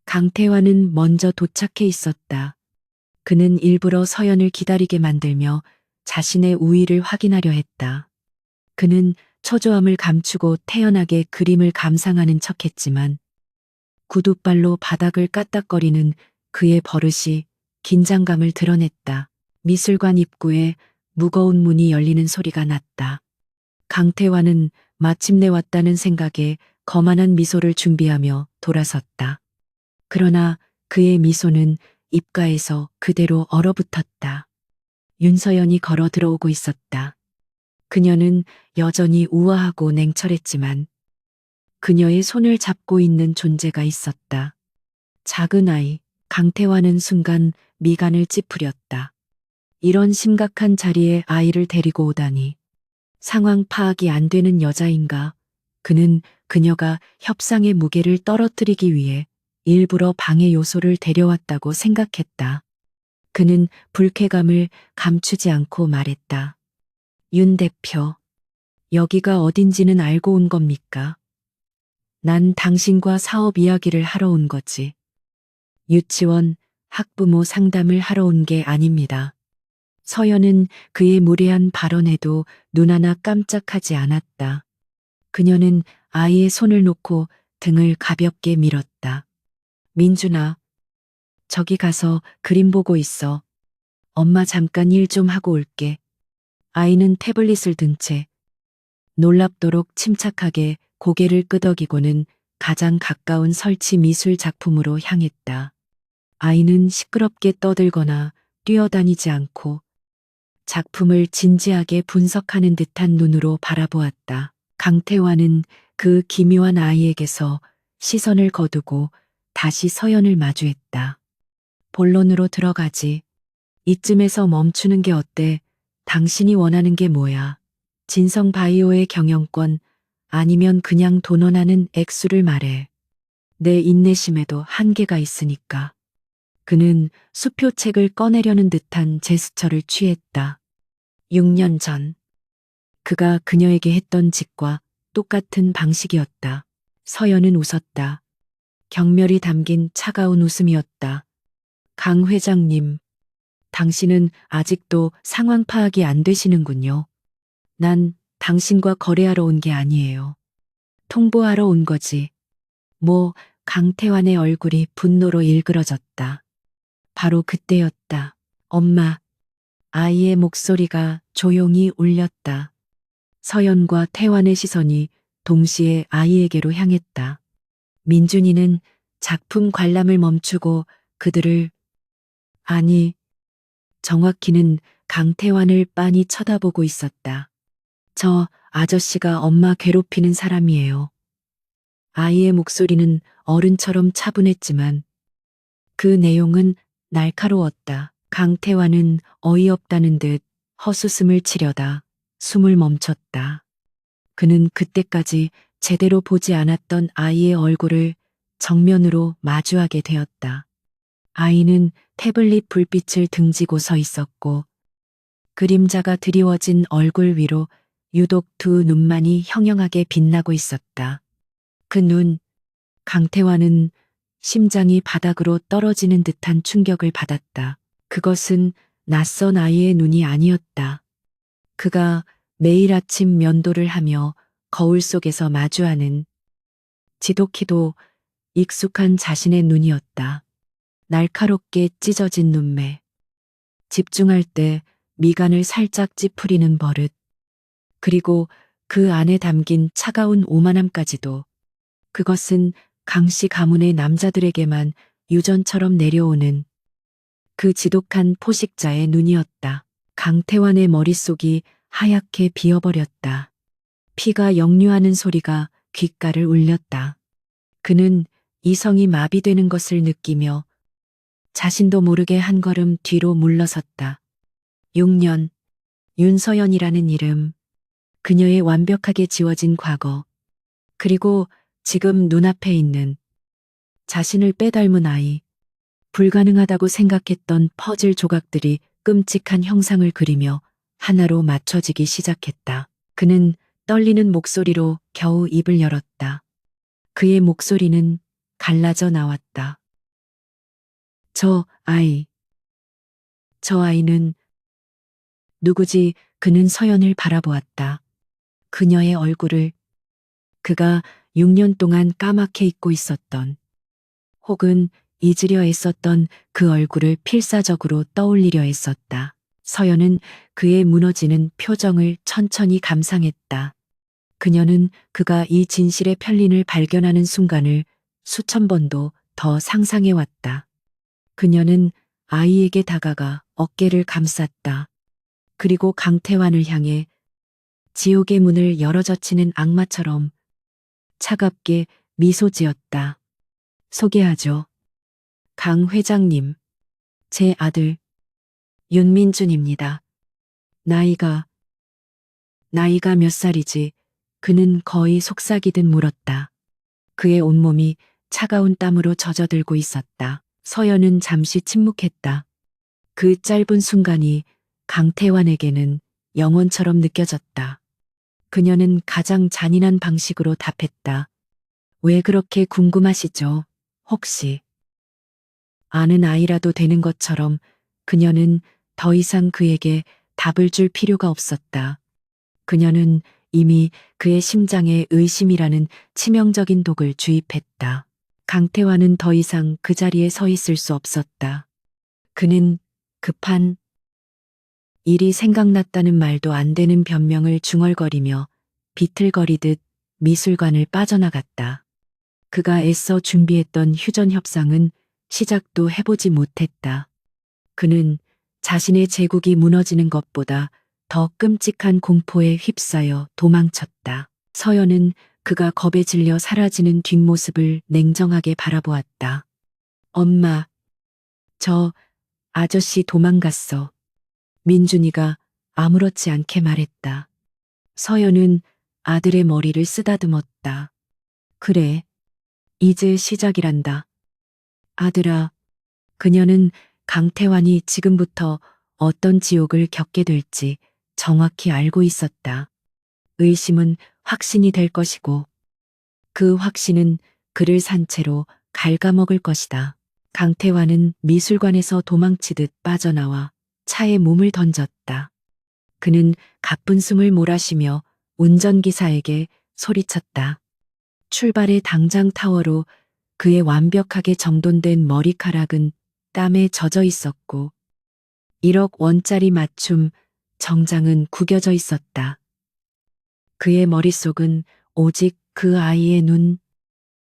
강태환은 먼저 도착해 있었다. 그는 일부러 서연을 기다리게 만들며 자신의 우위를 확인하려 했다. 그는 초조함을 감추고 태연하게 그림을 감상하는 척했지만 구둣발로 바닥을 까딱거리는 그의 버릇이 긴장감을 드러냈다. 미술관 입구에 무거운 문이 열리는 소리가 났다. 강태환은 마침내 왔다는 생각에 거만한 미소를 준비하며 돌아섰다. 그러나 그의 미소는 입가에서 그대로 얼어붙었다. 윤서연이 걸어 들어오고 있었다. 그녀는 여전히 우아하고 냉철했지만 그녀의 손을 잡고 있는 존재가 있었다. 작은 아이. 강태환은 순간 미간을 찌푸렸다. 이런 심각한 자리에 아이를 데리고 오다니. 상황 파악이 안 되는 여자인가? 그는 그녀가 협상의 무게를 떨어뜨리기 위해 일부러 방해 요소를 데려왔다고 생각했다. 그는 불쾌감을 감추지 않고 말했다. 윤 대표, 여기가 어딘지는 알고 온 겁니까? 난 당신과 사업 이야기를 하러 온 거지. 유치원, 학부모 상담을 하러 온 게 아닙니다. 서연은 그의 무례한 발언에도 눈 하나 깜짝하지 않았다. 그녀는 아이의 손을 놓고 등을 가볍게 밀었다. 민준아, 저기 가서 그림 보고 있어. 엄마 잠깐 일 좀 하고 올게. 아이는 태블릿을 든 채 놀랍도록 침착하게 고개를 끄덕이고는 가장 가까운 설치 미술 작품으로 향했다. 아이는 시끄럽게 떠들거나 뛰어다니지 않고 작품을 진지하게 분석하는 듯한 눈으로 바라보았다. 강태환은 그 기묘한 아이에게서 시선을 거두고 다시 서연을 마주했다. 본론으로 들어가지. 이쯤에서 멈추는 게 어때? 당신이 원하는 게 뭐야? 진성바이오의 경영권 아니면 그냥 돈 원하는 액수를 말해. 내 인내심에도 한계가 있으니까. 그는 수표책을 꺼내려는 듯한 제스처를 취했다. 6년 전 그가 그녀에게 했던 짓과 똑같은 방식이었다. 서연은 웃었다. 경멸이 담긴 차가운 웃음이었다. 강 회장님, 당신은 아직도 상황 파악이 안 되시는군요. 난 당신과 거래하러 온 게 아니에요. 통보하러 온 거지. 강태환의 얼굴이 분노로 일그러졌다. 바로 그때였다. 엄마. 아이의 목소리가 조용히 울렸다. 서연과 태환의 시선이 동시에 아이에게로 향했다. 민준이는 작품 관람을 멈추고 그들을, 아니, 정확히는 강태환을 빤히 쳐다보고 있었다. 저 아저씨가 엄마 괴롭히는 사람이에요. 아이의 목소리는 어른처럼 차분했지만 그 내용은 날카로웠다. 강태환은 어이없다는 듯 헛웃음을 치려다 숨을 멈췄다. 그는 그때까지 제대로 보지 않았던 아이의 얼굴을 정면으로 마주하게 되었다. 아이는 태블릿 불빛을 등지고 서 있었고 그림자가 드리워진 얼굴 위로 유독 두 눈만이 형형하게 빛나고 있었다. 그 눈, 강태환은 심장이 바닥으로 떨어지는 듯한 충격을 받았다. 그것은 낯선 아이의 눈이 아니었다. 그가 매일 아침 면도를 하며 거울 속에서 마주하는 지독히도 익숙한 자신의 눈이었다. 날카롭게 찢어진 눈매. 집중할 때 미간을 살짝 찌푸리는 버릇. 그리고 그 안에 담긴 차가운 오만함까지도. 그것은 강씨 가문의 남자들에게만 유전처럼 내려오는 그 지독한 포식자의 눈이었다. 강태환의 머릿속이 하얗게 비어버렸다. 피가 역류하는 소리가 귓가를 울렸다. 그는 이성이 마비되는 것을 느끼며 자신도 모르게 한 걸음 뒤로 물러섰다. 6년, 윤서연이라는 이름, 그녀의 완벽하게 지워진 과거, 그리고 지금 눈앞에 있는 자신을 빼닮은 아이, 불가능하다고 생각했던 퍼즐 조각들이 끔찍한 형상을 그리며 하나로 맞춰지기 시작했다. 그는 떨리는 목소리로 겨우 입을 열었다. 그의 목소리는 갈라져 나왔다. 저 아이는 누구지? 그는 서연을 바라보았다. 그녀의 얼굴을, 그가 6년 동안 까맣게 잊고 있었던, 혹은 잊으려 했었던 그 얼굴을 필사적으로 떠올리려 했었다. 서연은 그의 무너지는 표정을 천천히 감상했다. 그녀는 그가 이 진실의 편린을 발견하는 순간을 수천 번도 더 상상해왔다. 그녀는 아이에게 다가가 어깨를 감쌌다. 그리고 강태환을 향해 지옥의 문을 열어젖히는 악마처럼 차갑게 미소 지었다. 소개하죠. 강 회장님, 제 아들 윤민준입니다. 나이가 몇 살이지? 그는 거의 속삭이듯 물었다. 그의 온몸이 차가운 땀으로 젖어들고 있었다. 서연은 잠시 침묵했다. 그 짧은 순간이 강태환에게는 영원처럼 느껴졌다. 그녀는 가장 잔인한 방식으로 답했다. 왜 그렇게 궁금하시죠? 혹시 아는 아이라도 되는 것처럼. 그녀는 더 이상 그에게 답을 줄 필요가 없었다. 그녀는 이미 그의 심장에 의심이라는 치명적인 독을 주입했다. 강태환은 더 이상 그 자리에 서 있을 수 없었다. 그는 급한 일이 생각났다는 말도 안 되는 변명을 중얼거리며 비틀거리듯 미술관을 빠져나갔다. 그가 애써 준비했던 휴전 협상은 시작도 해보지 못했다. 그는 자신의 제국이 무너지는 것보다 더 끔찍한 공포에 휩싸여 도망쳤다. 서연은 그가 겁에 질려 사라지는 뒷모습을 냉정하게 바라보았다. 엄마, 저 아저씨 도망갔어. 민준이가 아무렇지 않게 말했다. 서연은 아들의 머리를 쓰다듬었다. 그래, 이제 시작이란다. 아들아, 그녀는 강태환이 지금부터 어떤 지옥을 겪게 될지 정확히 알고 있었다. 의심은 확신이 될 것이고, 그 확신은 그를 산채로 갉아먹을 것이다. 강태환은 미술관에서 도망치듯 빠져나와 차에 몸을 던졌다. 그는 가쁜 숨을 몰아쉬며 운전기사에게 소리쳤다. 출발의 당장 타워로. 그의 완벽하게 정돈된 머리카락은 땀에 젖어 있었고 1억 원짜리 맞춤 정장은 구겨져 있었다. 그의 머릿속은 오직 그 아이의 눈,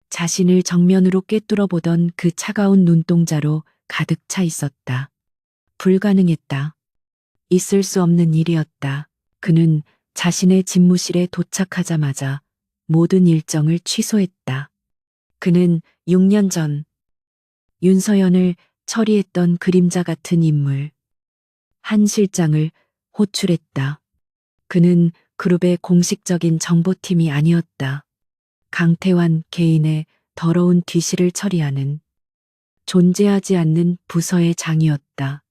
자신을 정면으로 꿰뚫어 보던 그 차가운 눈동자로 가득 차 있었다. 불가능했다. 있을 수 없는 일이었다. 그는 자신의 집무실에 도착하자마자 모든 일정을 취소했다. 그는 6년 전 윤서연을 처리했던 그림자 같은 인물, 한 실장을 호출했다. 그는 그룹의 공식적인 정보팀이 아니었다. 강태환 개인의 더러운 뒤실을 처리하는 존재하지 않는 부서의 장이었다.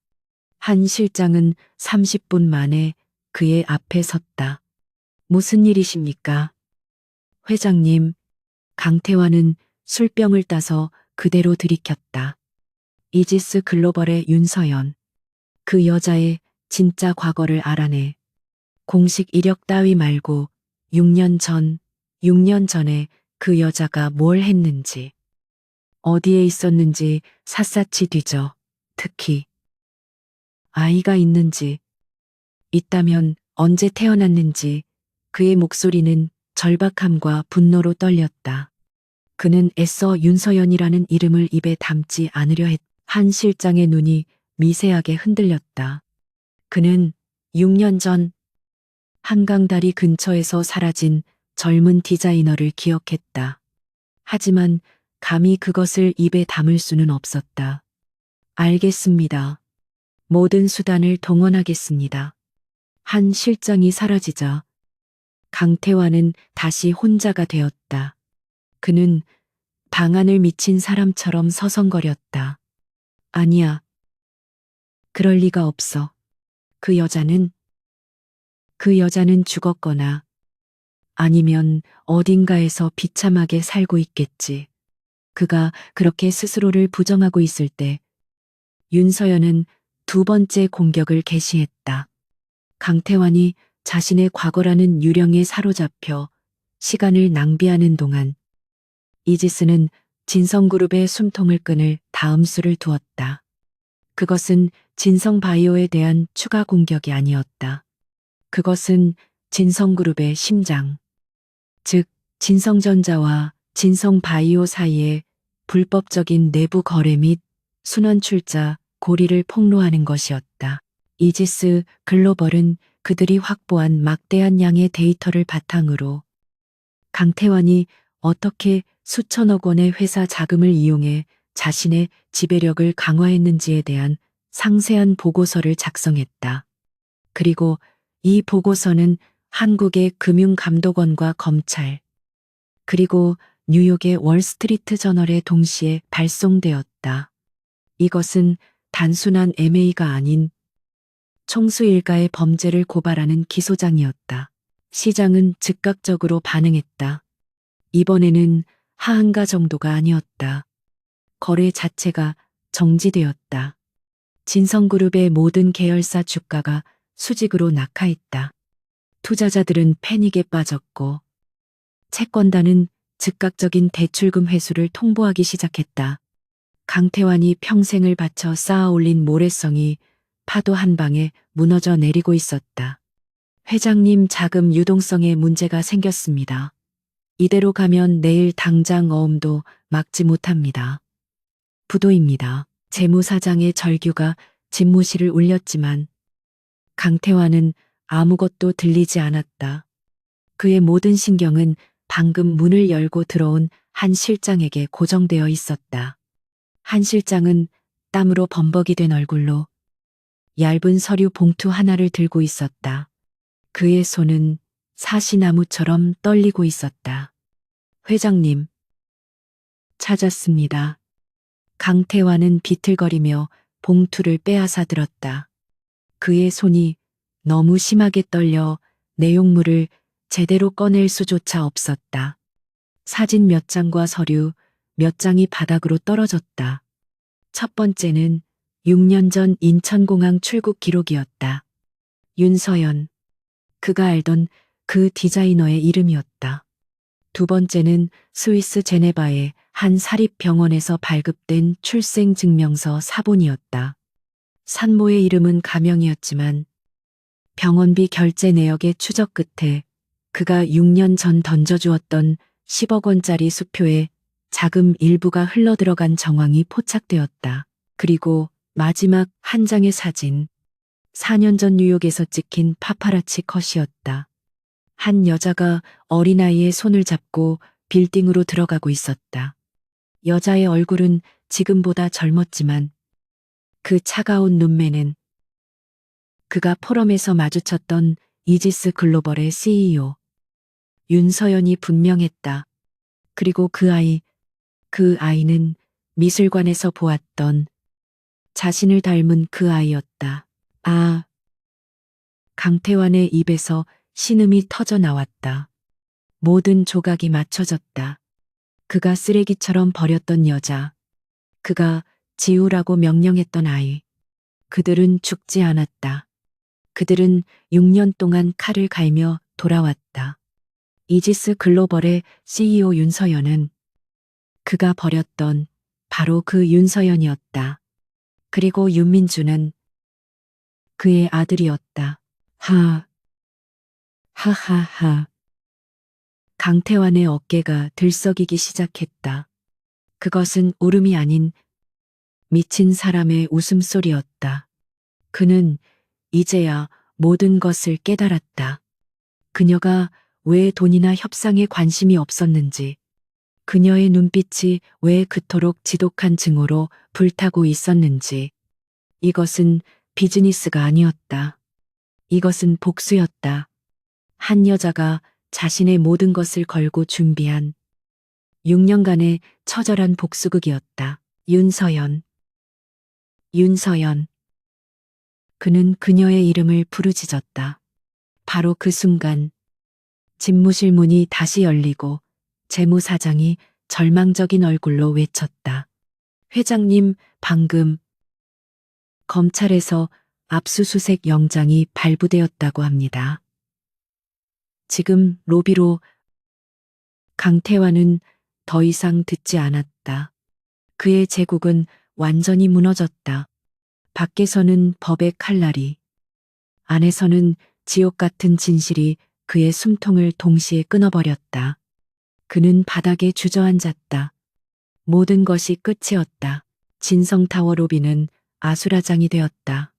한 실장은 30분 만에 그의 앞에 섰다. 무슨 일이십니까? 회장님, 강태환은 술병을 따서 그대로 들이켰다. 이지스 글로벌의 윤서연. 그 여자의 진짜 과거를 알아내. 공식 이력 따위 말고 6년 전에 그 여자가 뭘 했는지, 어디에 있었는지 샅샅이 뒤져. 특히 아이가 있는지, 있다면 언제 태어났는지, 그의 목소리는 절박함과 분노로 떨렸다. 그는 애써 윤서연이라는 이름을 입에 담지 않으려 했. 한 실장의 눈이 미세하게 흔들렸다. 그는 6년 전 한강다리 근처에서 사라진 젊은 디자이너를 기억했다. 하지만 감히 그것을 입에 담을 수는 없었다. 알겠습니다. 모든 수단을 동원하겠습니다. 한 실장이 사라지자 강태환은 다시 혼자가 되었다. 그는 방안을 미친 사람처럼 서성거렸다. 아니야. 그럴 리가 없어. 그 여자는 죽었거나 아니면 어딘가에서 비참하게 살고 있겠지. 그가 그렇게 스스로를 부정하고 있을 때 윤서연은 두 번째 공격을 개시했다. 강태환이 자신의 과거라는 유령에 사로잡혀 시간을 낭비하는 동안 이지스는 진성그룹의 숨통을 끊을 다음 수를 두었다. 그것은 진성바이오에 대한 추가 공격이 아니었다. 그것은 진성그룹의 심장, 즉 진성전자와 진성바이오 사이에 불법적인 내부 거래 및 순환 출자, 고리를 폭로하는 것이었다. 이지스 글로벌은 그들이 확보한 막대한 양의 데이터를 바탕으로 강태환이 어떻게 수천억 원의 회사 자금을 이용해 자신의 지배력을 강화했는지에 대한 상세한 보고서를 작성했다. 그리고 이 보고서는 한국의 금융감독원과 검찰, 그리고 뉴욕의 월스트리트 저널에 동시에 발송되었다. 이것은 단순한 MA가 아닌 총수 일가의 범죄를 고발하는 기소장이었다. 시장은 즉각적으로 반응했다. 이번에는 하한가 정도가 아니었다. 거래 자체가 정지되었다. 진성그룹의 모든 계열사 주가가 수직으로 낙하했다. 투자자들은 패닉에 빠졌고 채권단은 즉각적인 대출금 회수를 통보하기 시작했다. 강태환이 평생을 바쳐 쌓아 올린 모래성이 파도 한 방에 무너져 내리고 있었다. 회장님, 자금 유동성에 문제가 생겼습니다. 이대로 가면 내일 당장 어음도 막지 못합니다. 부도입니다. 재무사장의 절규가 집무실을 울렸지만 강태환은 아무것도 들리지 않았다. 그의 모든 신경은 방금 문을 열고 들어온 한 실장에게 고정되어 있었다. 한 실장은 땀으로 범벅이 된 얼굴로 얇은 서류 봉투 하나를 들고 있었다. 그의 손은 사시나무처럼 떨리고 있었다. 회장님. 찾았습니다. 강태환은 비틀거리며 봉투를 빼앗아 들었다. 그의 손이 너무 심하게 떨려 내용물을 제대로 꺼낼 수조차 없었다. 사진 몇 장과 서류 몇 장이 바닥으로 떨어졌다. 첫 번째는 6년 전 인천공항 출국 기록이었다. 윤서연. 그가 알던 그 디자이너의 이름이었다. 두 번째는 스위스 제네바의 한 사립병원에서 발급된 출생증명서 사본이었다. 산모의 이름은 가명이었지만 병원비 결제 내역의 추적 끝에 그가 6년 전 던져주었던 10억 원짜리 수표에 자금 일부가 흘러들어간 정황이 포착되었다. 그리고 마지막 한 장의 사진. 4년 전 뉴욕에서 찍힌 파파라치 컷이었다. 한 여자가 어린아이의 손을 잡고 빌딩으로 들어가고 있었다. 여자의 얼굴은 지금보다 젊었지만 그 차가운 눈매는 그가 포럼에서 마주쳤던 이지스 글로벌의 CEO 윤서연이 분명했다. 그리고 그 아이는 미술관에서 보았던 자신을 닮은 그 아이였다. 아, 강태환의 입에서 신음이 터져 나왔다. 모든 조각이 맞춰졌다. 그가 쓰레기처럼 버렸던 여자, 그가 지우라고 명령했던 아이, 그들은 죽지 않았다. 그들은 6년 동안 칼을 갈며 돌아왔다. 이지스 글로벌의 CEO 윤서연은 그가 버렸던 바로 그 윤서연이었다. 그리고 윤민주는 그의 아들이었다. 하하하. 강태환의 어깨가 들썩이기 시작했다. 그것은 울음이 아닌 미친 사람의 웃음소리였다. 그는 이제야 모든 것을 깨달았다. 그녀가 왜 돈이나 협상에 관심이 없었는지, 그녀의 눈빛이 왜 그토록 지독한 증오로 불타고 있었는지. 이것은 비즈니스가 아니었다. 이것은 복수였다. 한 여자가 자신의 모든 것을 걸고 준비한 6년간의 처절한 복수극이었다. 윤서연. 윤서연. 그는 그녀의 이름을 부르짖었다. 바로 그 순간 집무실 문이 다시 열리고 재무사장이 절망적인 얼굴로 외쳤다. 회장님, 방금 검찰에서 압수수색 영장이 발부되었다고 합니다. 지금 로비로. 강태환은 더 이상 듣지 않았다. 그의 제국은 완전히 무너졌다. 밖에서는 법의 칼날이, 안에서는 지옥 같은 진실이 그의 숨통을 동시에 끊어버렸다. 그는 바닥에 주저앉았다. 모든 것이 끝이었다. 진성타워 로비는 아수라장이 되었다.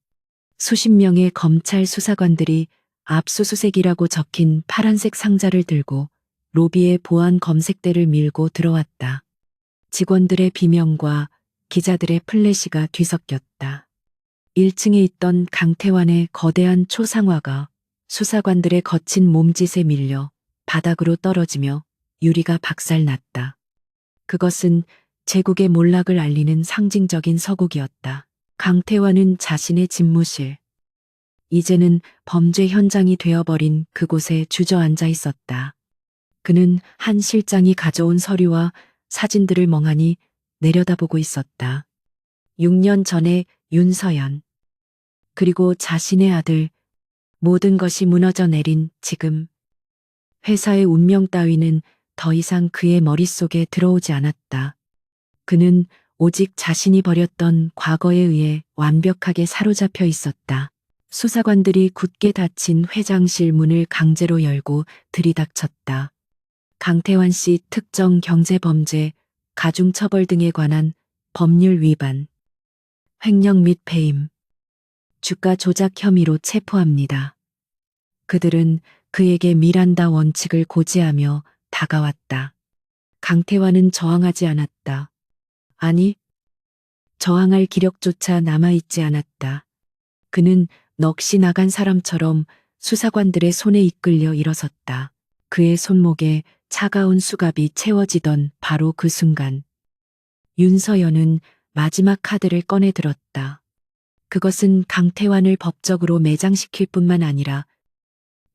수십 명의 검찰 수사관들이 압수수색이라고 적힌 파란색 상자를 들고 로비의 보안 검색대를 밀고 들어왔다. 직원들의 비명과 기자들의 플래시가 뒤섞였다. 1층에 있던 강태환의 거대한 초상화가 수사관들의 거친 몸짓에 밀려 바닥으로 떨어지며 유리가 박살났다. 그것은 제국의 몰락을 알리는 상징적인 서곡이었다. 강태환은 자신의 집무실, 이제는 범죄 현장이 되어버린 그곳에 주저앉아 있었다. 그는 한 실장이 가져온 서류와 사진들을 멍하니 내려다보고 있었다. 6년 전에 윤서연, 그리고 자신의 아들, 모든 것이 무너져 내린 지금. 회사의 운명 따위는 더 이상 그의 머릿속에 들어오지 않았다. 그는 오직 자신이 버렸던 과거에 의해 완벽하게 사로잡혀 있었다. 수사관들이 굳게 닫힌 회장실 문을 강제로 열고 들이닥쳤다. 강태환 씨 특정 경제범죄, 가중처벌 등에 관한 법률 위반, 횡령 및 배임, 주가 조작 혐의로 체포합니다. 그들은 그에게 미란다 원칙을 고지하며 다가왔다. 강태환은 저항하지 않았다. 아니, 저항할 기력조차 남아있지 않았다. 그는 넋이 나간 사람처럼 수사관들의 손에 이끌려 일어섰다. 그의 손목에 차가운 수갑이 채워지던 바로 그 순간, 윤서연은 마지막 카드를 꺼내 들었다. 그것은 강태환을 법적으로 매장시킬 뿐만 아니라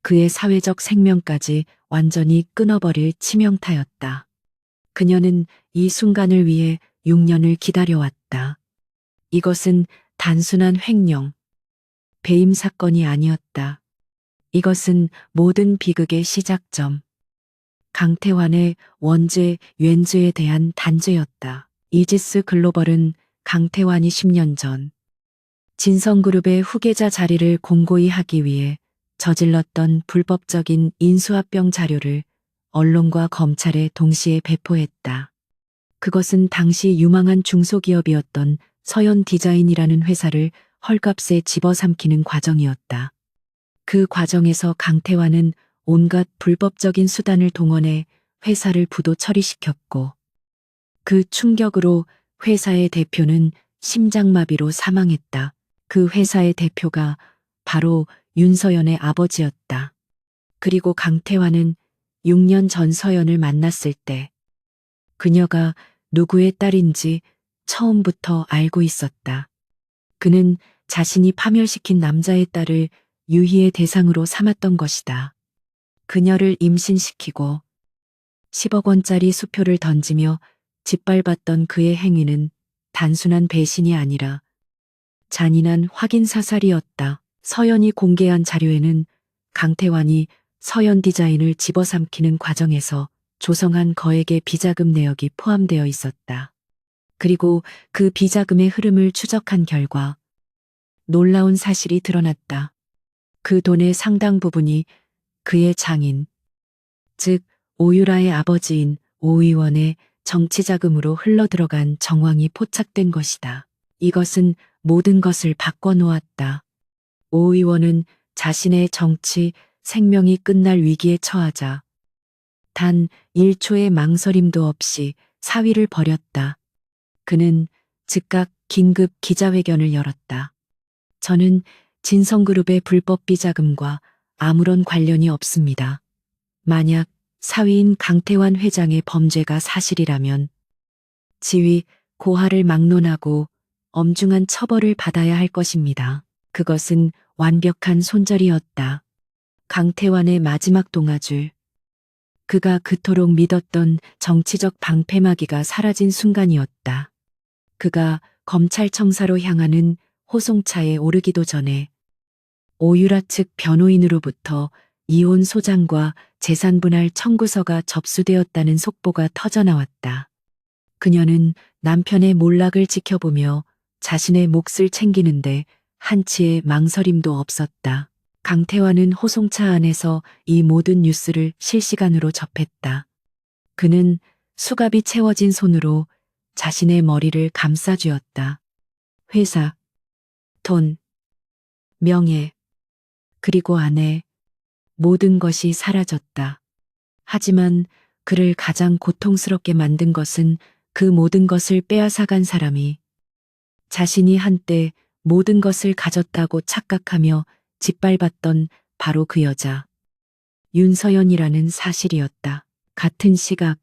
그의 사회적 생명까지 완전히 끊어버릴 치명타였다. 그녀는 이 순간을 위해 6년을 기다려왔다. 이것은 단순한 횡령, 배임 사건이 아니었다. 이것은 모든 비극의 시작점, 강태환의 원죄, 왠죄에 대한 단죄였다. 이지스 글로벌은 강태환이 10년 전 진성그룹의 후계자 자리를 공고히 하기 위해 저질렀던 불법적인 인수합병 자료를 언론과 검찰에 동시에 배포했다. 그것은 당시 유망한 중소기업이었던 서현 디자인이라는 회사를 헐값에 집어삼키는 과정이었다. 그 과정에서 강태환은 온갖 불법적인 수단을 동원해 회사를 부도 처리시켰고, 그 충격으로 회사의 대표는 심장마비로 사망했다. 그 회사의 대표가 바로 윤서연의 아버지였다. 그리고 강태환은 6년 전 서연을 만났을 때 그녀가 누구의 딸인지 처음부터 알고 있었다. 그는 자신이 파멸시킨 남자의 딸을 유희의 대상으로 삼았던 것이다. 그녀를 임신시키고 10억 원짜리 수표를 던지며 짓밟았던 그의 행위는 단순한 배신이 아니라 잔인한 확인 사살이었다. 서연이 공개한 자료에는 강태환이 서연 디자인을 집어삼키는 과정에서 조성한 거액의 비자금 내역이 포함되어 있었다. 그리고 그 비자금의 흐름을 추적한 결과 놀라운 사실이 드러났다. 그 돈의 상당 부분이 그의 장인, 즉 오유라의 아버지인 오 의원의 정치자금으로 흘러들어간 정황이 포착된 것이다. 이것은 모든 것을 바꿔놓았다. 오 의원은 자신의 정치 생명이 끝날 위기에 처하자 단 1초의 망설임도 없이 사위를 버렸다. 그는 즉각 긴급 기자회견을 열었다. 저는 진성그룹의 불법 비자금과 아무런 관련이 없습니다. 만약 사위인 강태환 회장의 범죄가 사실이라면 지위 고하를 막론하고 엄중한 처벌을 받아야 할 것입니다. 그것은 완벽한 손절이었다. 강태환의 마지막 동아줄. 그가 그토록 믿었던 정치적 방패막이가 사라진 순간이었다. 그가 검찰청사로 향하는 호송차에 오르기도 전에 오유라 측 변호인으로부터 이혼 소장과 재산분할 청구서가 접수되었다는 속보가 터져나왔다. 그녀는 남편의 몰락을 지켜보며 자신의 몫을 챙기는데 한치의 망설임도 없었다. 강태환은 호송차 안에서 이 모든 뉴스를 실시간으로 접했다. 그는 수갑이 채워진 손으로 자신의 머리를 감싸쥐었다. 회사, 돈, 명예, 그리고 아내, 모든 것이 사라졌다. 하지만 그를 가장 고통스럽게 만든 것은 그 모든 것을 빼앗아간 사람이 자신이 한때 모든 것을 가졌다고 착각하며 짓밟았던 바로 그 여자, 윤서연이라는 사실이었다. 같은 시각,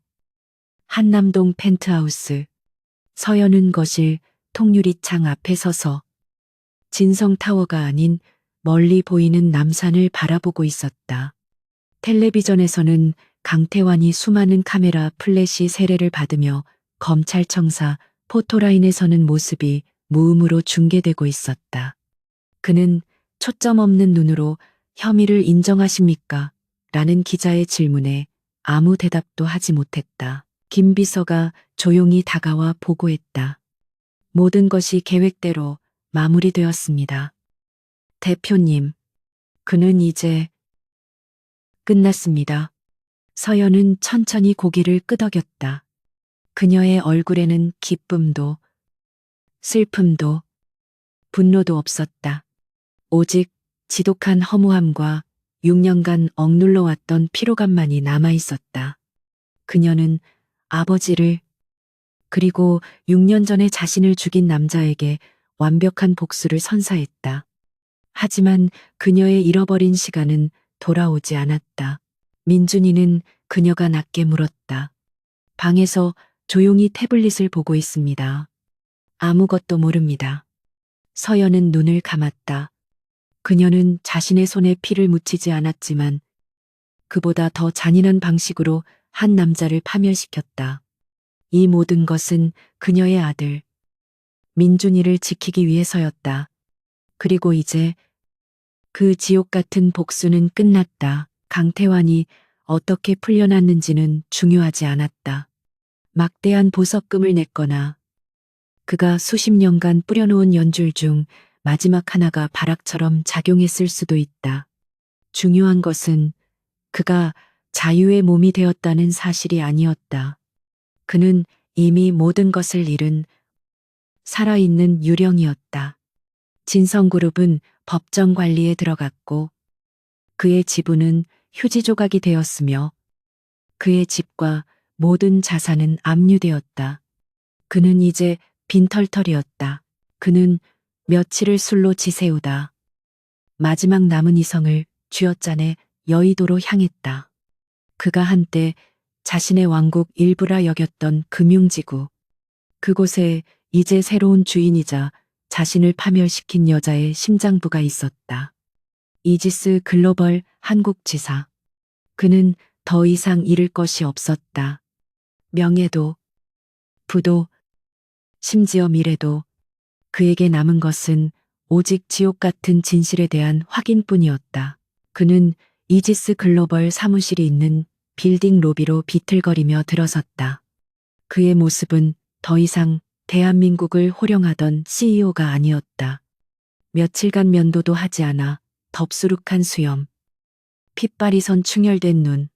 한남동 펜트하우스, 서연은 거실 통유리창 앞에 서서 진성타워가 아닌 멀리 보이는 남산을 바라보고 있었다. 텔레비전에서는 강태환이 수많은 카메라 플래시 세례를 받으며 검찰청사 포토라인에 서는 모습이 무음으로 중계되고 있었다. 그는 초점 없는 눈으로 혐의를 인정하십니까? 라는 기자의 질문에 아무 대답도 하지 못했다. 김 비서가 조용히 다가와 보고했다. 모든 것이 계획대로 마무리되었습니다. 대표님, 그는 이제 끝났습니다. 서연은 천천히 고개를 끄덕였다. 그녀의 얼굴에는 기쁨도, 슬픔도, 분노도 없었다. 오직 지독한 허무함과 6년간 억눌러왔던 피로감만이 남아있었다. 그녀는 아버지를 그리고 6년 전에 자신을 죽인 남자에게 완벽한 복수를 선사했다. 하지만 그녀의 잃어버린 시간은 돌아오지 않았다. 민준이는 그녀가 낮게 물었다. 방에서 조용히 태블릿을 보고 있습니다. 아무것도 모릅니다. 서연은 눈을 감았다. 그녀는 자신의 손에 피를 묻히지 않았지만 그보다 더 잔인한 방식으로 한 남자를 파멸시켰다. 이 모든 것은 그녀의 아들, 민준이를 지키기 위해서였다. 그리고 이제 그 지옥 같은 복수는 끝났다. 강태환이 어떻게 풀려났는지는 중요하지 않았다. 막대한 보석금을 냈거나 그가 수십 년간 뿌려놓은 연줄 중 마지막 하나가 발악처럼 작용했을 수도 있다. 중요한 것은 그가 자유의 몸이 되었다는 사실이 아니었다. 그는 이미 모든 것을 잃은 살아있는 유령이었다. 진성그룹은 법정 관리에 들어갔고 그의 지분은 휴지 조각이 되었으며 그의 집과 모든 자산은 압류되었다. 그는 이제 빈털털이었다. 그는 며칠을 술로 지새우다 마지막 남은 이성을 쥐어짜내 여의도로 향했다. 그가 한때 자신의 왕국 일부라 여겼던 금융지구. 그곳에 이제 새로운 주인이자 자신을 파멸시킨 여자의 심장부가 있었다. 이지스 글로벌 한국지사. 그는 더 이상 잃을 것이 없었다. 명예도, 부도, 심지어 미래도. 그에게 남은 것은 오직 지옥 같은 진실에 대한 확인뿐이었다. 그는 이지스 글로벌 사무실이 있는 빌딩 로비로 비틀거리며 들어섰다. 그의 모습은 더 이상 대한민국을 호령하던 CEO가 아니었다. 며칠간 면도도 하지 않아 덥수룩한 수염, 핏발이 선 충혈된 눈,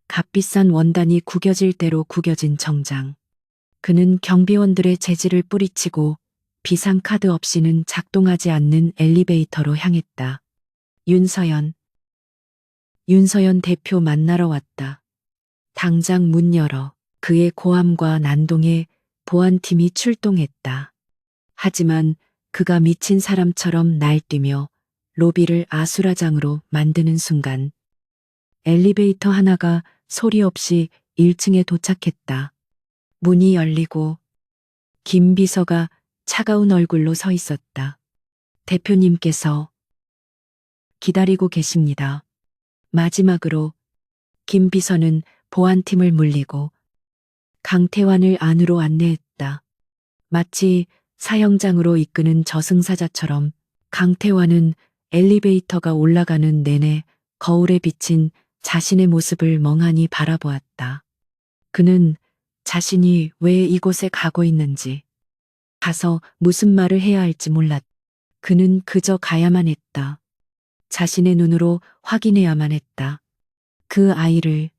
값비싼 원단이 구겨질 대로 구겨진 정장. 그는 경비원들의 재질을 뿌리치고 비상카드 없이는 작동하지 않는 엘리베이터로 향했다. 윤서연. 윤서연 대표 만나러 왔다. 당장 문 열어. 그의 고함과 난동에 보안팀이 출동했다. 하지만 그가 미친 사람처럼 날뛰며 로비를 아수라장으로 만드는 순간 엘리베이터 하나가 소리 없이 1층에 도착했다. 문이 열리고 김 비서가 차가운 얼굴로 서 있었다. 대표님께서 기다리고 계십니다. 마지막으로 김 비서는 보안팀을 물리고 강태환을 안으로 안내했다. 마치 사형장으로 이끄는 저승사자처럼 강태환은 엘리베이터가 올라가는 내내 거울에 비친 자신의 모습을 멍하니 바라보았다. 그는 자신이 왜 이곳에 가고 있는지, 가서 무슨 말을 해야 할지 몰랐다. 그는 그저 가야만 했다. 자신의 눈으로 확인해야만 했다. 그 아이를,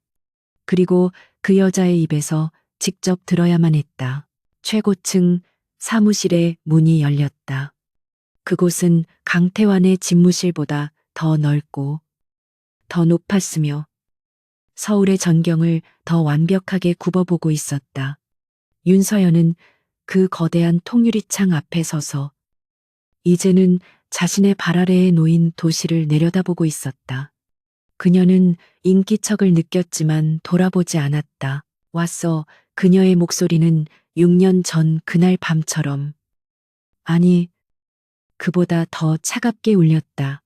그리고 그 여자의 입에서 직접 들어야만 했다. 최고층 사무실의 문이 열렸다. 그곳은 강태환의 집무실보다 더 넓고 더 높았으며 서울의 전경을 더 완벽하게 굽어보고 있었다. 윤서연은 그 거대한 통유리창 앞에 서서 이제는 자신의 발 아래에 놓인 도시를 내려다보고 있었다. 그녀는 인기척을 느꼈지만 돌아보지 않았다. 왔어. 그녀의 목소리는 6년 전 그날 밤처럼, 아니, 그보다 더 차갑게 울렸다.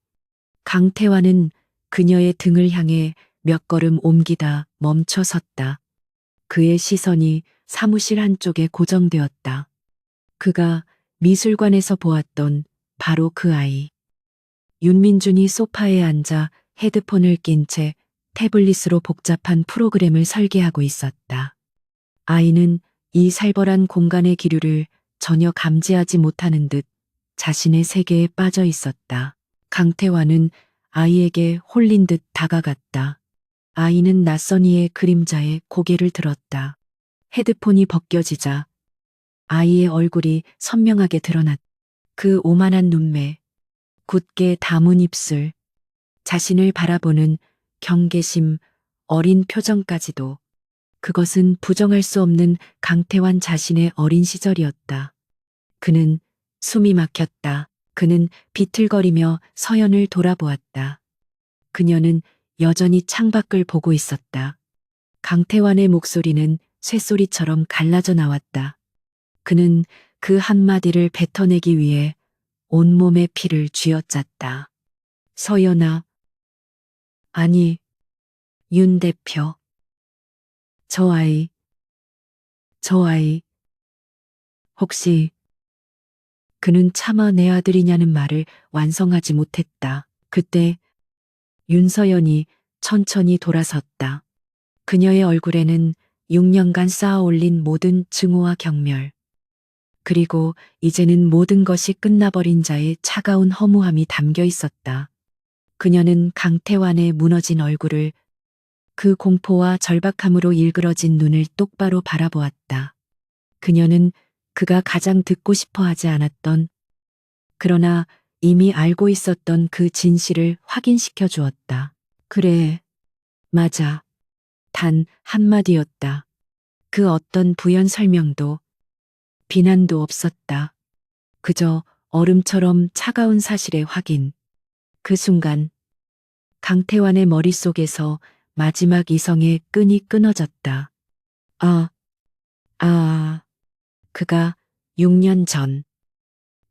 강태환은 그녀의 등을 향해 몇 걸음 옮기다 멈춰 섰다. 그의 시선이 사무실 한쪽에 고정되었다. 그가 미술관에서 보았던 바로 그 아이. 윤민준이 소파에 앉아 헤드폰을 낀 채 태블릿으로 복잡한 프로그램을 설계하고 있었다. 아이는 이 살벌한 공간의 기류를 전혀 감지하지 못하는 듯 자신의 세계에 빠져 있었다. 강태환은 아이에게 홀린 듯 다가갔다. 아이는 낯선 이의 그림자에 고개를 들었다. 헤드폰이 벗겨지자 아이의 얼굴이 선명하게 드러났다. 그 오만한 눈매, 굳게 담은 입술, 자신을 바라보는 경계심, 어린 표정까지도, 그것은 부정할 수 없는 강태환 자신의 어린 시절이었다. 그는 숨이 막혔다. 그는 비틀거리며 서연을 돌아보았다. 그녀는 여전히 창밖을 보고 있었다. 강태환의 목소리는 쇳소리처럼 갈라져 나왔다. 그는 그 한마디를 뱉어내기 위해 온몸의 피를 쥐어짰다. 서연아. 아니, 윤 대표. 저 아이, 혹시 그는 차마 내 아들이냐는 말을 완성하지 못했다. 그때 윤서연이 천천히 돌아섰다. 그녀의 얼굴에는 6년간 쌓아올린 모든 증오와 경멸, 그리고 이제는 모든 것이 끝나버린 자의 차가운 허무함이 담겨 있었다. 그녀는 강태환의 무너진 얼굴을, 그 공포와 절박함으로 일그러진 눈을 똑바로 바라보았다. 그녀는 그가 가장 듣고 싶어 하지 않았던, 그러나 이미 알고 있었던 그 진실을 확인시켜 주었다. 그래, 맞아. 단 한마디였다. 그 어떤 부연 설명도, 비난도 없었다. 그저 얼음처럼 차가운 사실의 확인. 그 순간 강태환의 머릿속에서 마지막 이성의 끈이 끊어졌다. 그가 6년 전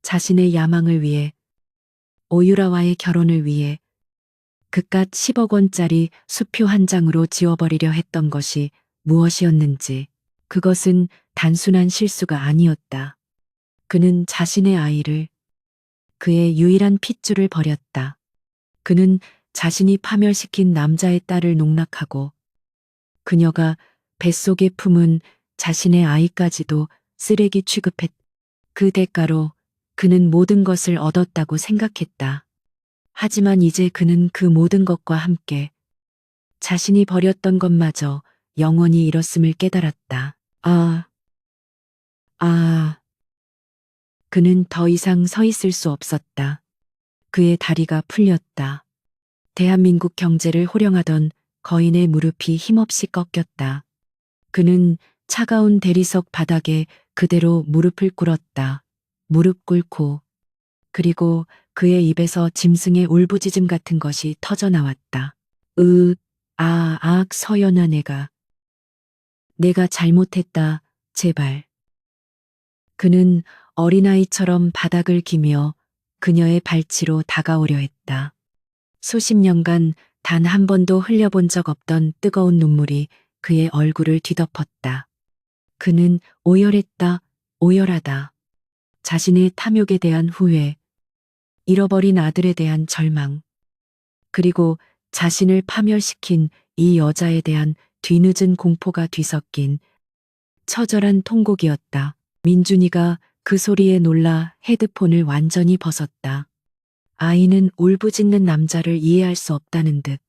자신의 야망을 위해, 오유라와의 결혼을 위해 그깟 10억 원짜리 수표 한 장으로 지워버리려 했던 것이 무엇이었는지, 그것은 단순한 실수가 아니었다. 그는 자신의 아이를, 그의 유일한 핏줄을 버렸다. 그는 자신이 파멸시킨 남자의 딸을 농락하고 그녀가 뱃속에 품은 자신의 아이까지도 쓰레기 취급했다. 그 대가로 그는 모든 것을 얻었다고 생각했다. 하지만 이제 그는 그 모든 것과 함께 자신이 버렸던 것마저 영원히 잃었음을 깨달았다. 아, 그는 더 이상 서 있을 수 없었다. 그의 다리가 풀렸다. 대한민국 경제를 호령하던 거인의 무릎이 힘없이 꺾였다. 그는 차가운 대리석 바닥에 그대로 무릎을 꿇었다. 무릎 꿇고 그리고 그의 입에서 짐승의 울부짖음 같은 것이 터져 나왔다. 서연아, 내가 잘못했다. 제발. 그는 어린아이처럼 바닥을 기며 그녀의 발치로 다가오려 했다. 수십 년간 단 한 번도 흘려본 적 없던 뜨거운 눈물이 그의 얼굴을 뒤덮었다. 그는 오열했다. 오열하다. 자신의 탐욕에 대한 후회, 잃어버린 아들에 대한 절망, 그리고 자신을 파멸시킨 이 여자에 대한 뒤늦은 공포가 뒤섞인 처절한 통곡이었다. 민준이가 그 소리에 놀라 헤드폰을 완전히 벗었다. 아이는 울부짖는 남자를 이해할 수 없다는 듯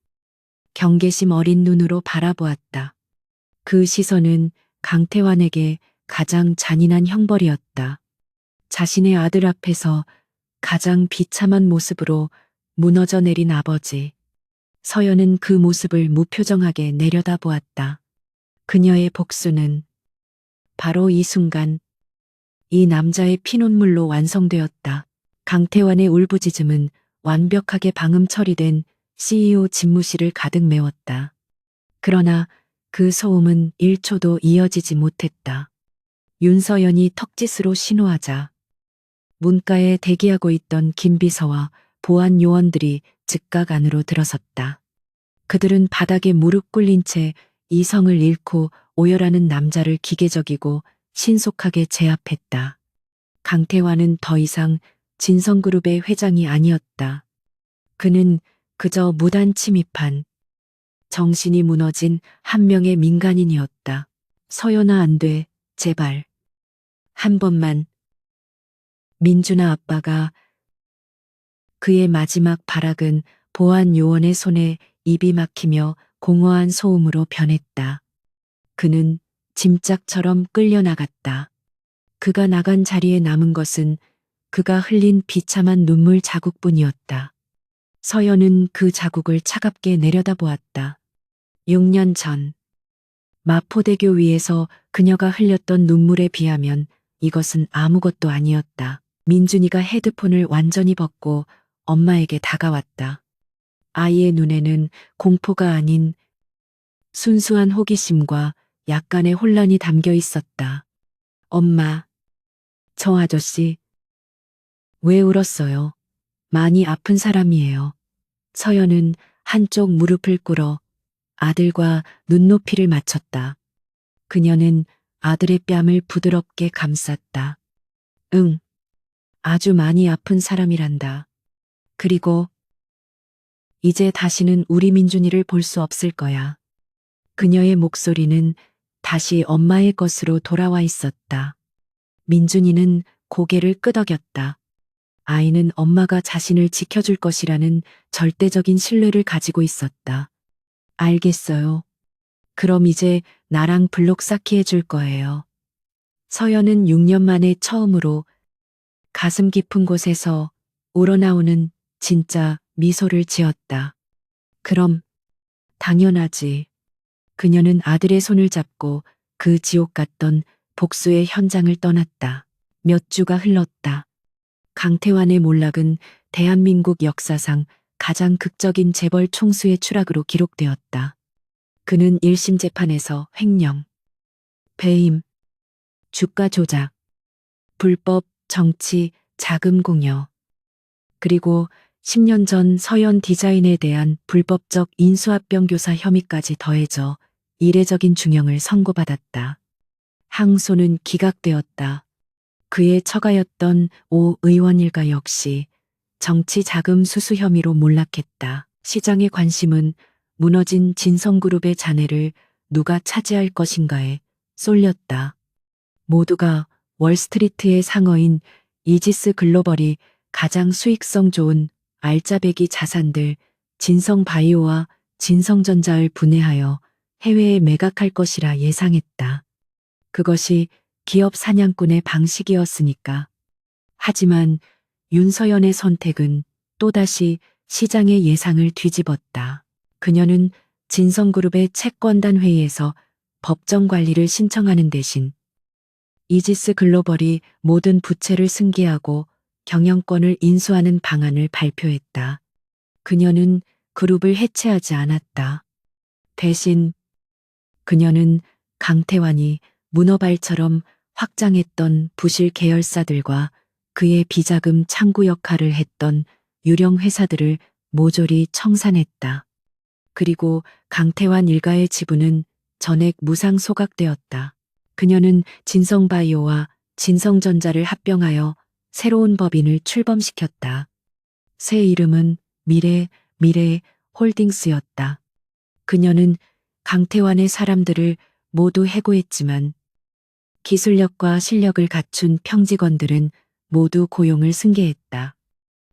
경계심 어린 눈으로 바라보았다. 그 시선은 강태환에게 가장 잔인한 형벌이었다. 자신의 아들 앞에서 가장 비참한 모습으로 무너져 내린 아버지. 서연은 그 모습을 무표정하게 내려다보았다. 그녀의 복수는 바로 이 순간 이 남자의 피눈물로 완성되었다. 강태환의 울부짖음은 완벽하게 방음 처리된 CEO 집무실을 가득 메웠다. 그러나 그 소음은 1초도 이어지지 못했다. 윤서연이 턱짓으로 신호하자 문가에 대기하고 있던 김비서와 보안 요원들이 즉각 안으로 들어섰다. 그들은 바닥에 무릎 꿇린 채 이성을 잃고 오열하는 남자를 기계적이고 신속하게 제압했다. 강태환은 더 이상 진성그룹의 회장이 아니었다. 그는 그저 무단 침입한 정신이 무너진 한 명의 민간인이었다. 서연아, 안 돼. 제발. 한 번만. 민준아 아빠가 그의 마지막 발악은 보안 요원의 손에 입이 막히며 공허한 소음으로 변했다. 그는 짐짝처럼 끌려나갔다. 그가 나간 자리에 남은 것은 그가 흘린 비참한 눈물 자국뿐이었다. 서연은 그 자국을 차갑게 내려다보았다. 6년 전 마포대교 위에서 그녀가 흘렸던 눈물에 비하면 이것은 아무것도 아니었다. 민준이가 헤드폰을 완전히 벗고 엄마에게 다가왔다. 아이의 눈에는 공포가 아닌 순수한 호기심과 약간의 혼란이 담겨 있었다. 엄마, 저 아저씨, 왜 울었어요? 많이 아픈 사람이에요. 서연은 한쪽 무릎을 꿇어 아들과 눈높이를 맞췄다. 그녀는 아들의 뺨을 부드럽게 감쌌다. 응, 아주 많이 아픈 사람이란다. 그리고 이제 다시는 우리 민준이를 볼 수 없을 거야. 그녀의 목소리는 다시 엄마의 것으로 돌아와 있었다. 민준이는 고개를 끄덕였다. 아이는 엄마가 자신을 지켜줄 것이라는 절대적인 신뢰를 가지고 있었다. 알겠어요. 그럼 이제 나랑 블록 쌓기 해줄 거예요. 서연은 6년 만에 처음으로 가슴 깊은 곳에서 우러나오는 진짜 미소를 지었다. 그럼 당연하지. 그녀는 아들의 손을 잡고 그 지옥 같던 복수의 현장을 떠났다. 몇 주가 흘렀다. 강태환의 몰락은 대한민국 역사상 가장 극적인 재벌 총수의 추락으로 기록되었다. 그는 1심 재판에서 횡령, 배임, 주가 조작, 불법 정치, 자금 공여, 그리고 10년 전 서연 디자인에 대한 불법적 인수합병 교사 혐의까지 더해져 이례적인 중형을 선고받았다. 항소는 기각되었다. 그의 처가였던 오 의원 일가 역시 정치 자금 수수 혐의로 몰락했다. 시장의 관심은 무너진 진성그룹의 잔해를 누가 차지할 것인가에 쏠렸다. 모두가 월스트리트의 상어인 이지스 글로벌이 가장 수익성 좋은 알짜배기 자산들 진성바이오와 진성전자를 분해하여 해외에 매각할 것이라 예상했다. 그것이 기업 사냥꾼의 방식이었으니까. 하지만 윤서연의 선택은 또다시 시장의 예상을 뒤집었다. 그녀는 진성그룹의 채권단 회의에서 법정 관리를 신청하는 대신 이지스 글로벌이 모든 부채를 승계하고 경영권을 인수하는 방안을 발표했다. 그녀는 그룹을 해체하지 않았다. 대신 그녀는 강태환이 문어발처럼 확장했던 부실 계열사들과 그의 비자금 창구 역할을 했던 유령 회사들을 모조리 청산했다. 그리고 강태환 일가의 지분은 전액 무상 소각되었다. 그녀는 진성바이오와 진성전자를 합병하여 새로운 법인을 출범시켰다. 새 이름은 미래 홀딩스였다. 그녀는 강태환의 사람들을 모두 해고했지만 기술력과 실력을 갖춘 평직원들은 모두 고용을 승계했다.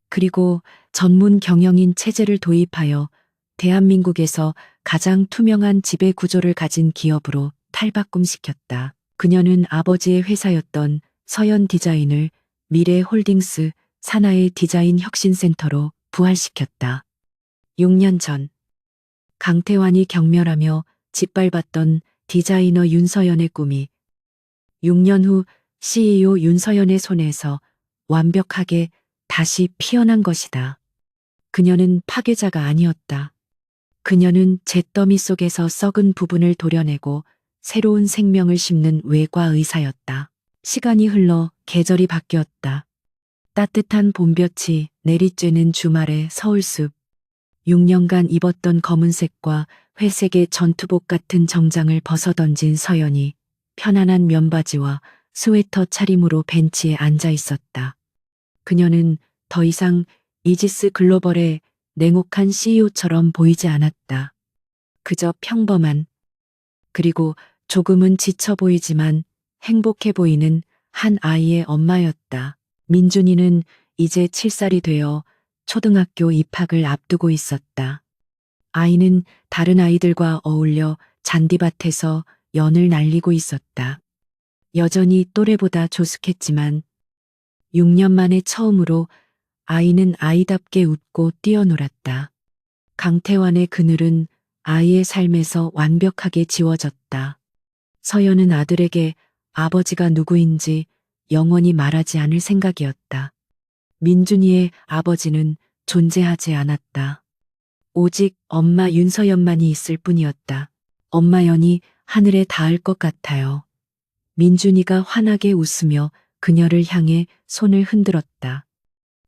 그리고 전문 경영인 체제를 도입하여 대한민국에서 가장 투명한 지배 구조를 가진 기업으로 탈바꿈시켰다. 그녀는 아버지의 회사였던 서현 디자인을 미래홀딩스 산하의 디자인 혁신센터로 부활시켰다. 6년 전 강태환이 경멸하며 짓밟았던 디자이너 윤서연의 꿈이 6년 후 CEO 윤서연의 손에서 완벽하게 다시 피어난 것이다. 그녀는 파괴자가 아니었다. 그녀는 잿더미 속에서 썩은 부분을 도려내고 새로운 생명을 심는 외과 의사였다. 시간이 흘러 계절이 바뀌었다. 따뜻한 봄볕이 내리쬐는 주말의 서울숲. 6년간 입었던 검은색과 회색의 전투복 같은 정장을 벗어던진 서연이 편안한 면바지와 스웨터 차림으로 벤치에 앉아 있었다. 그녀는 더 이상 이지스 글로벌의 냉혹한 CEO처럼 보이지 않았다. 그저 평범한, 그리고 조금은 지쳐 보이지만 행복해 보이는 한 아이의 엄마였다. 민준이는 이제 7살이 되어 초등학교 입학을 앞두고 있었다. 아이는 다른 아이들과 어울려 잔디밭에서 연을 날리고 있었다. 여전히 또래보다 조숙했지만 6년 만에 처음으로 아이는 아이답게 웃고 뛰어놀았다. 강태환의 그늘은 아이의 삶에서 완벽하게 지워졌다. 서연은 아들에게 아버지가 누구인지 영원히 말하지 않을 생각이었다. 민준이의 아버지는 존재하지 않았다. 오직 엄마 윤서연만이 있을 뿐이었다. 엄마 연이 하늘에 닿을 것 같아요. 민준이가 환하게 웃으며 그녀를 향해 손을 흔들었다.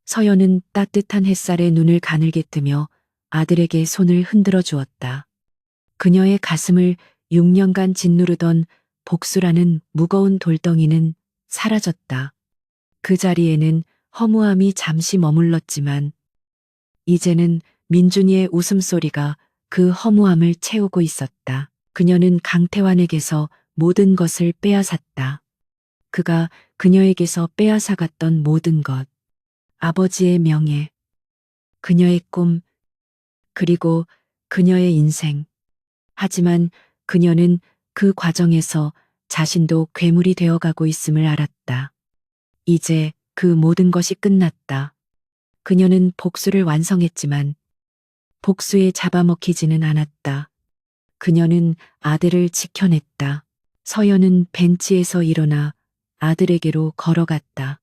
서연은 따뜻한 햇살에 눈을 가늘게 뜨며 아들에게 손을 흔들어 주었다. 그녀의 가슴을 6년간 짓누르던 복수라는 무거운 돌덩이는 사라졌다. 그 자리에는 허무함이 잠시 머물렀지만 이제는 민준이의 웃음소리가 그 허무함을 채우고 있었다. 그녀는 강태환에게서 모든 것을 빼앗았다. 그가 그녀에게서 빼앗아갔던 모든 것. 아버지의 명예, 그녀의 꿈, 그리고 그녀의 인생. 하지만 그녀는 그 과정에서 자신도 괴물이 되어가고 있음을 알았다. 이제 그 모든 것이 끝났다. 그녀는 복수를 완성했지만 복수에 잡아먹히지는 않았다. 그녀는 아들을 지켜냈다. 서연은 벤치에서 일어나 아들에게로 걸어갔다.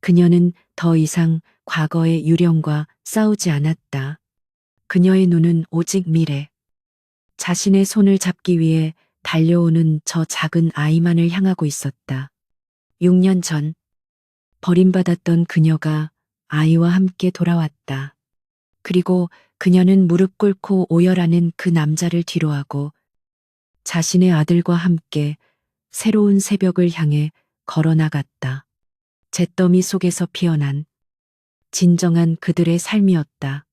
그녀는 더 이상 과거의 유령과 싸우지 않았다. 그녀의 눈은 오직 미래. 자신의 손을 잡기 위해 달려오는 저 작은 아이만을 향하고 있었다. 6년 전 버림받았던 그녀가 아이와 함께 돌아왔다. 그리고 그녀는 무릎 꿇고 오열하는 그 남자를 뒤로하고 자신의 아들과 함께 새로운 새벽을 향해 걸어나갔다. 잿더미 속에서 피어난 진정한 그들의 삶이었다.